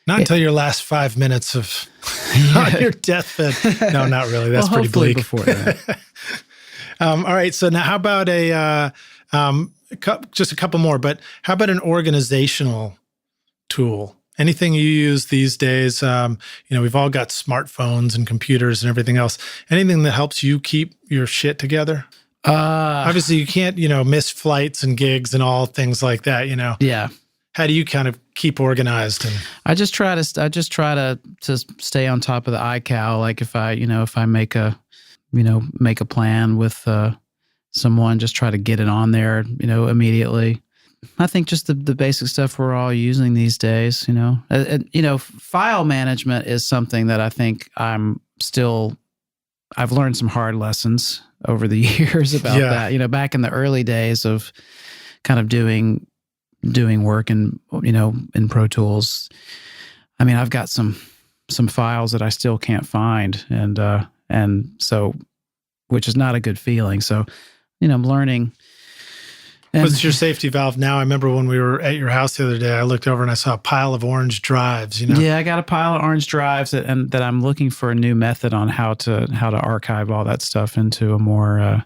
[SPEAKER 2] not until your last 5 minutes of on your deathbed. No, not really. That's pretty bleak.
[SPEAKER 1] Before that.
[SPEAKER 2] All right. So now how about just a couple more, but how about an organizational tool? Anything you use these days? We've all got smartphones and computers and everything else. Anything that helps you keep your shit together? Obviously you can't, miss flights and gigs and all things like that,
[SPEAKER 1] Yeah.
[SPEAKER 2] How do you kind of keep organized? And
[SPEAKER 1] I just try to stay on top of the iCal. Like if I make a plan with someone, just try to get it on there, immediately. I think just the basic stuff we're all using these days, file management is something that I think I've learned some hard lessons over the years about that. Back in the early days of kind of doing work in Pro Tools. I mean, I've got some files that I still can't find, and so, which is not a good feeling. So, I'm learning.
[SPEAKER 2] What's your safety valve now? I remember when we were at your house the other day, I looked over and I saw a pile of orange drives,
[SPEAKER 1] Yeah, I got a pile of orange drives that I'm looking for a new method on how to archive all that stuff into a more,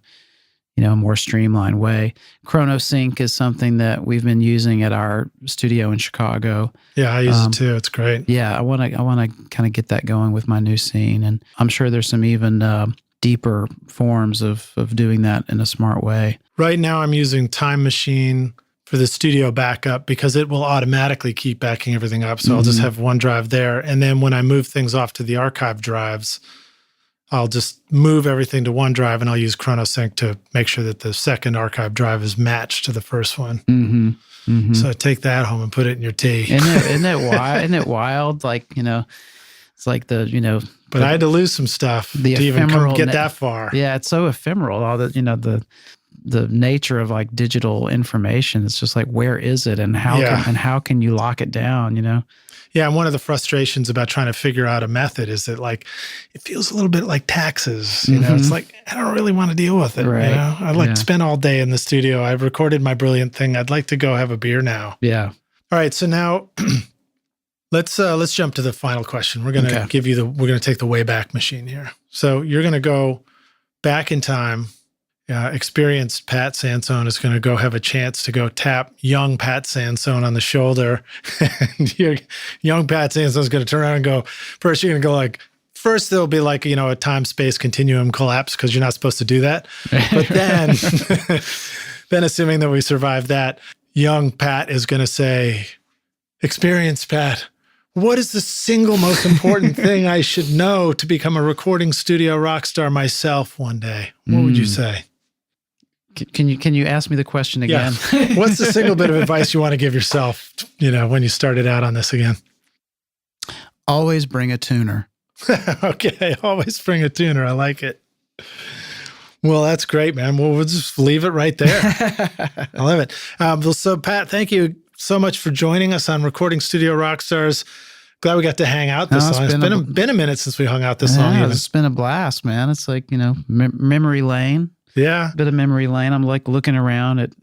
[SPEAKER 1] more streamlined way. ChronoSync is something that we've been using at our studio in Chicago.
[SPEAKER 2] Yeah, I use it too. It's great.
[SPEAKER 1] Yeah, I want to kind of get that going with my new scene. And I'm sure there's some even deeper forms of doing that in a smart way.
[SPEAKER 2] Right now I'm using Time Machine for the studio backup because it will automatically keep backing everything up. So I'll just have one drive there. And then when I move things off to the archive drives, I'll just move everything to one drive and I'll use ChronoSync to make sure that the second archive drive is matched to the first one.
[SPEAKER 1] Mm-hmm. Mm-hmm.
[SPEAKER 2] So take that home and put it in your tea.
[SPEAKER 1] Isn't it wild? Like, it's like
[SPEAKER 2] But I had to lose some stuff to even get that far.
[SPEAKER 1] Yeah, it's so ephemeral. All the nature of like digital information. It's just like, where is it, and how can you lock it down?
[SPEAKER 2] Yeah, and one of the frustrations about trying to figure out a method is that like it feels a little bit like taxes. It's like I don't really want to deal with it.
[SPEAKER 1] Right.
[SPEAKER 2] I'd like to spend all day in the studio. I've recorded my brilliant thing. I'd like to go have a beer now.
[SPEAKER 1] Yeah.
[SPEAKER 2] All right. So now let's jump to the final question. We're gonna we're gonna take the Wayback Machine here. So you're gonna go back in time. Experienced Pat Sansone is going to go have a chance to go tap young Pat Sansone on the shoulder. And young Pat Sansone is going to turn around and go, first you're going to go like, first there'll be like, a time-space continuum collapse because you're not supposed to do that. But then, then assuming that we survive that, young Pat is going to say, experienced Pat, what is the single most important thing I should know to become a recording studio rock star myself one day? What would you say?
[SPEAKER 1] Can you ask me the question again?
[SPEAKER 2] Yeah. What's the single bit of advice you want to give yourself, when you started out on this again?
[SPEAKER 1] Always bring a tuner.
[SPEAKER 2] Okay, always bring a tuner. I like it. Well, that's great, man. Well, we'll just leave it right there. I love it. So, Pat, thank you so much for joining us on Recording Studio Rockstars. Glad we got to hang out this long. It's been a minute since we hung out this long.
[SPEAKER 1] It's been a blast, man. It's like, memory lane.
[SPEAKER 2] Yeah.
[SPEAKER 1] A bit of memory lane. I'm like looking around at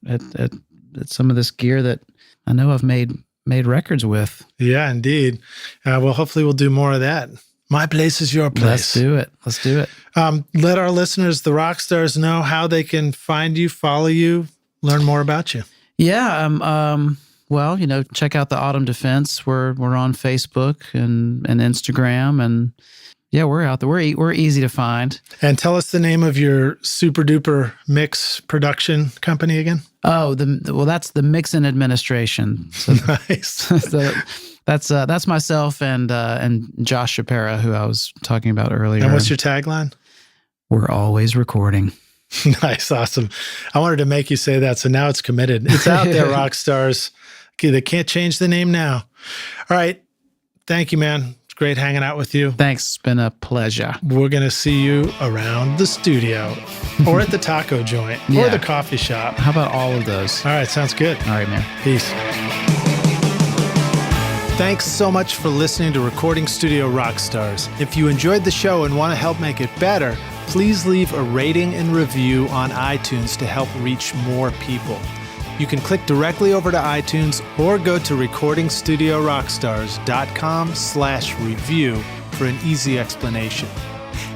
[SPEAKER 1] some of this gear that I know I've made records with.
[SPEAKER 2] Yeah, indeed. Well, hopefully we'll do more of that. My place is your place.
[SPEAKER 1] Let's do it.
[SPEAKER 2] Let our listeners, the rock stars, know how they can find you, follow you, learn more about you.
[SPEAKER 1] Yeah. Well, check out the Autumn Defense. We're on Facebook and Instagram, and yeah, we're out there. We're easy to find.
[SPEAKER 2] And tell us the name of your super duper mix production company again.
[SPEAKER 1] Oh, that's the Mixin' Administration. So
[SPEAKER 2] nice.
[SPEAKER 1] That's myself and Josh Shapera, who I was talking about earlier.
[SPEAKER 2] And what's your tagline?
[SPEAKER 1] We're always recording.
[SPEAKER 2] Nice, awesome. I wanted to make you say that, so now it's committed. It's out there, rock stars. Okay, they can't change the name now. All right. Thank you, man. It's great hanging out with you.
[SPEAKER 1] Thanks. It's been a pleasure.
[SPEAKER 2] We're going to see you around the studio or at the taco joint or the coffee shop.
[SPEAKER 1] How about all of those?
[SPEAKER 2] All right. Sounds good.
[SPEAKER 1] All right, man.
[SPEAKER 2] Peace. Thanks so much for listening to Recording Studio Rockstars. If you enjoyed the show and want to help make it better, please leave a rating and review on iTunes to help reach more people. You can click directly over to iTunes or go to recordingstudiorockstars.com/review for an easy explanation.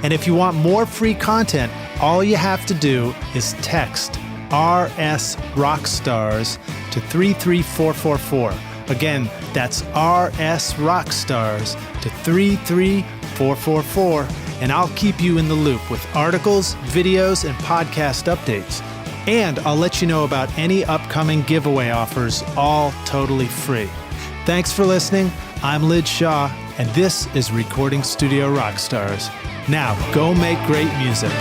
[SPEAKER 2] And if you want more free content, all you have to do is text RS Rockstars to 33444. Again, that's RS Rockstars to 33444, and I'll keep you in the loop with articles, videos, and podcast updates. And I'll let you know about any upcoming giveaway offers, all totally free. Thanks for listening. I'm Lid Shaw, and this is Recording Studio Rockstars. Now, go make great music.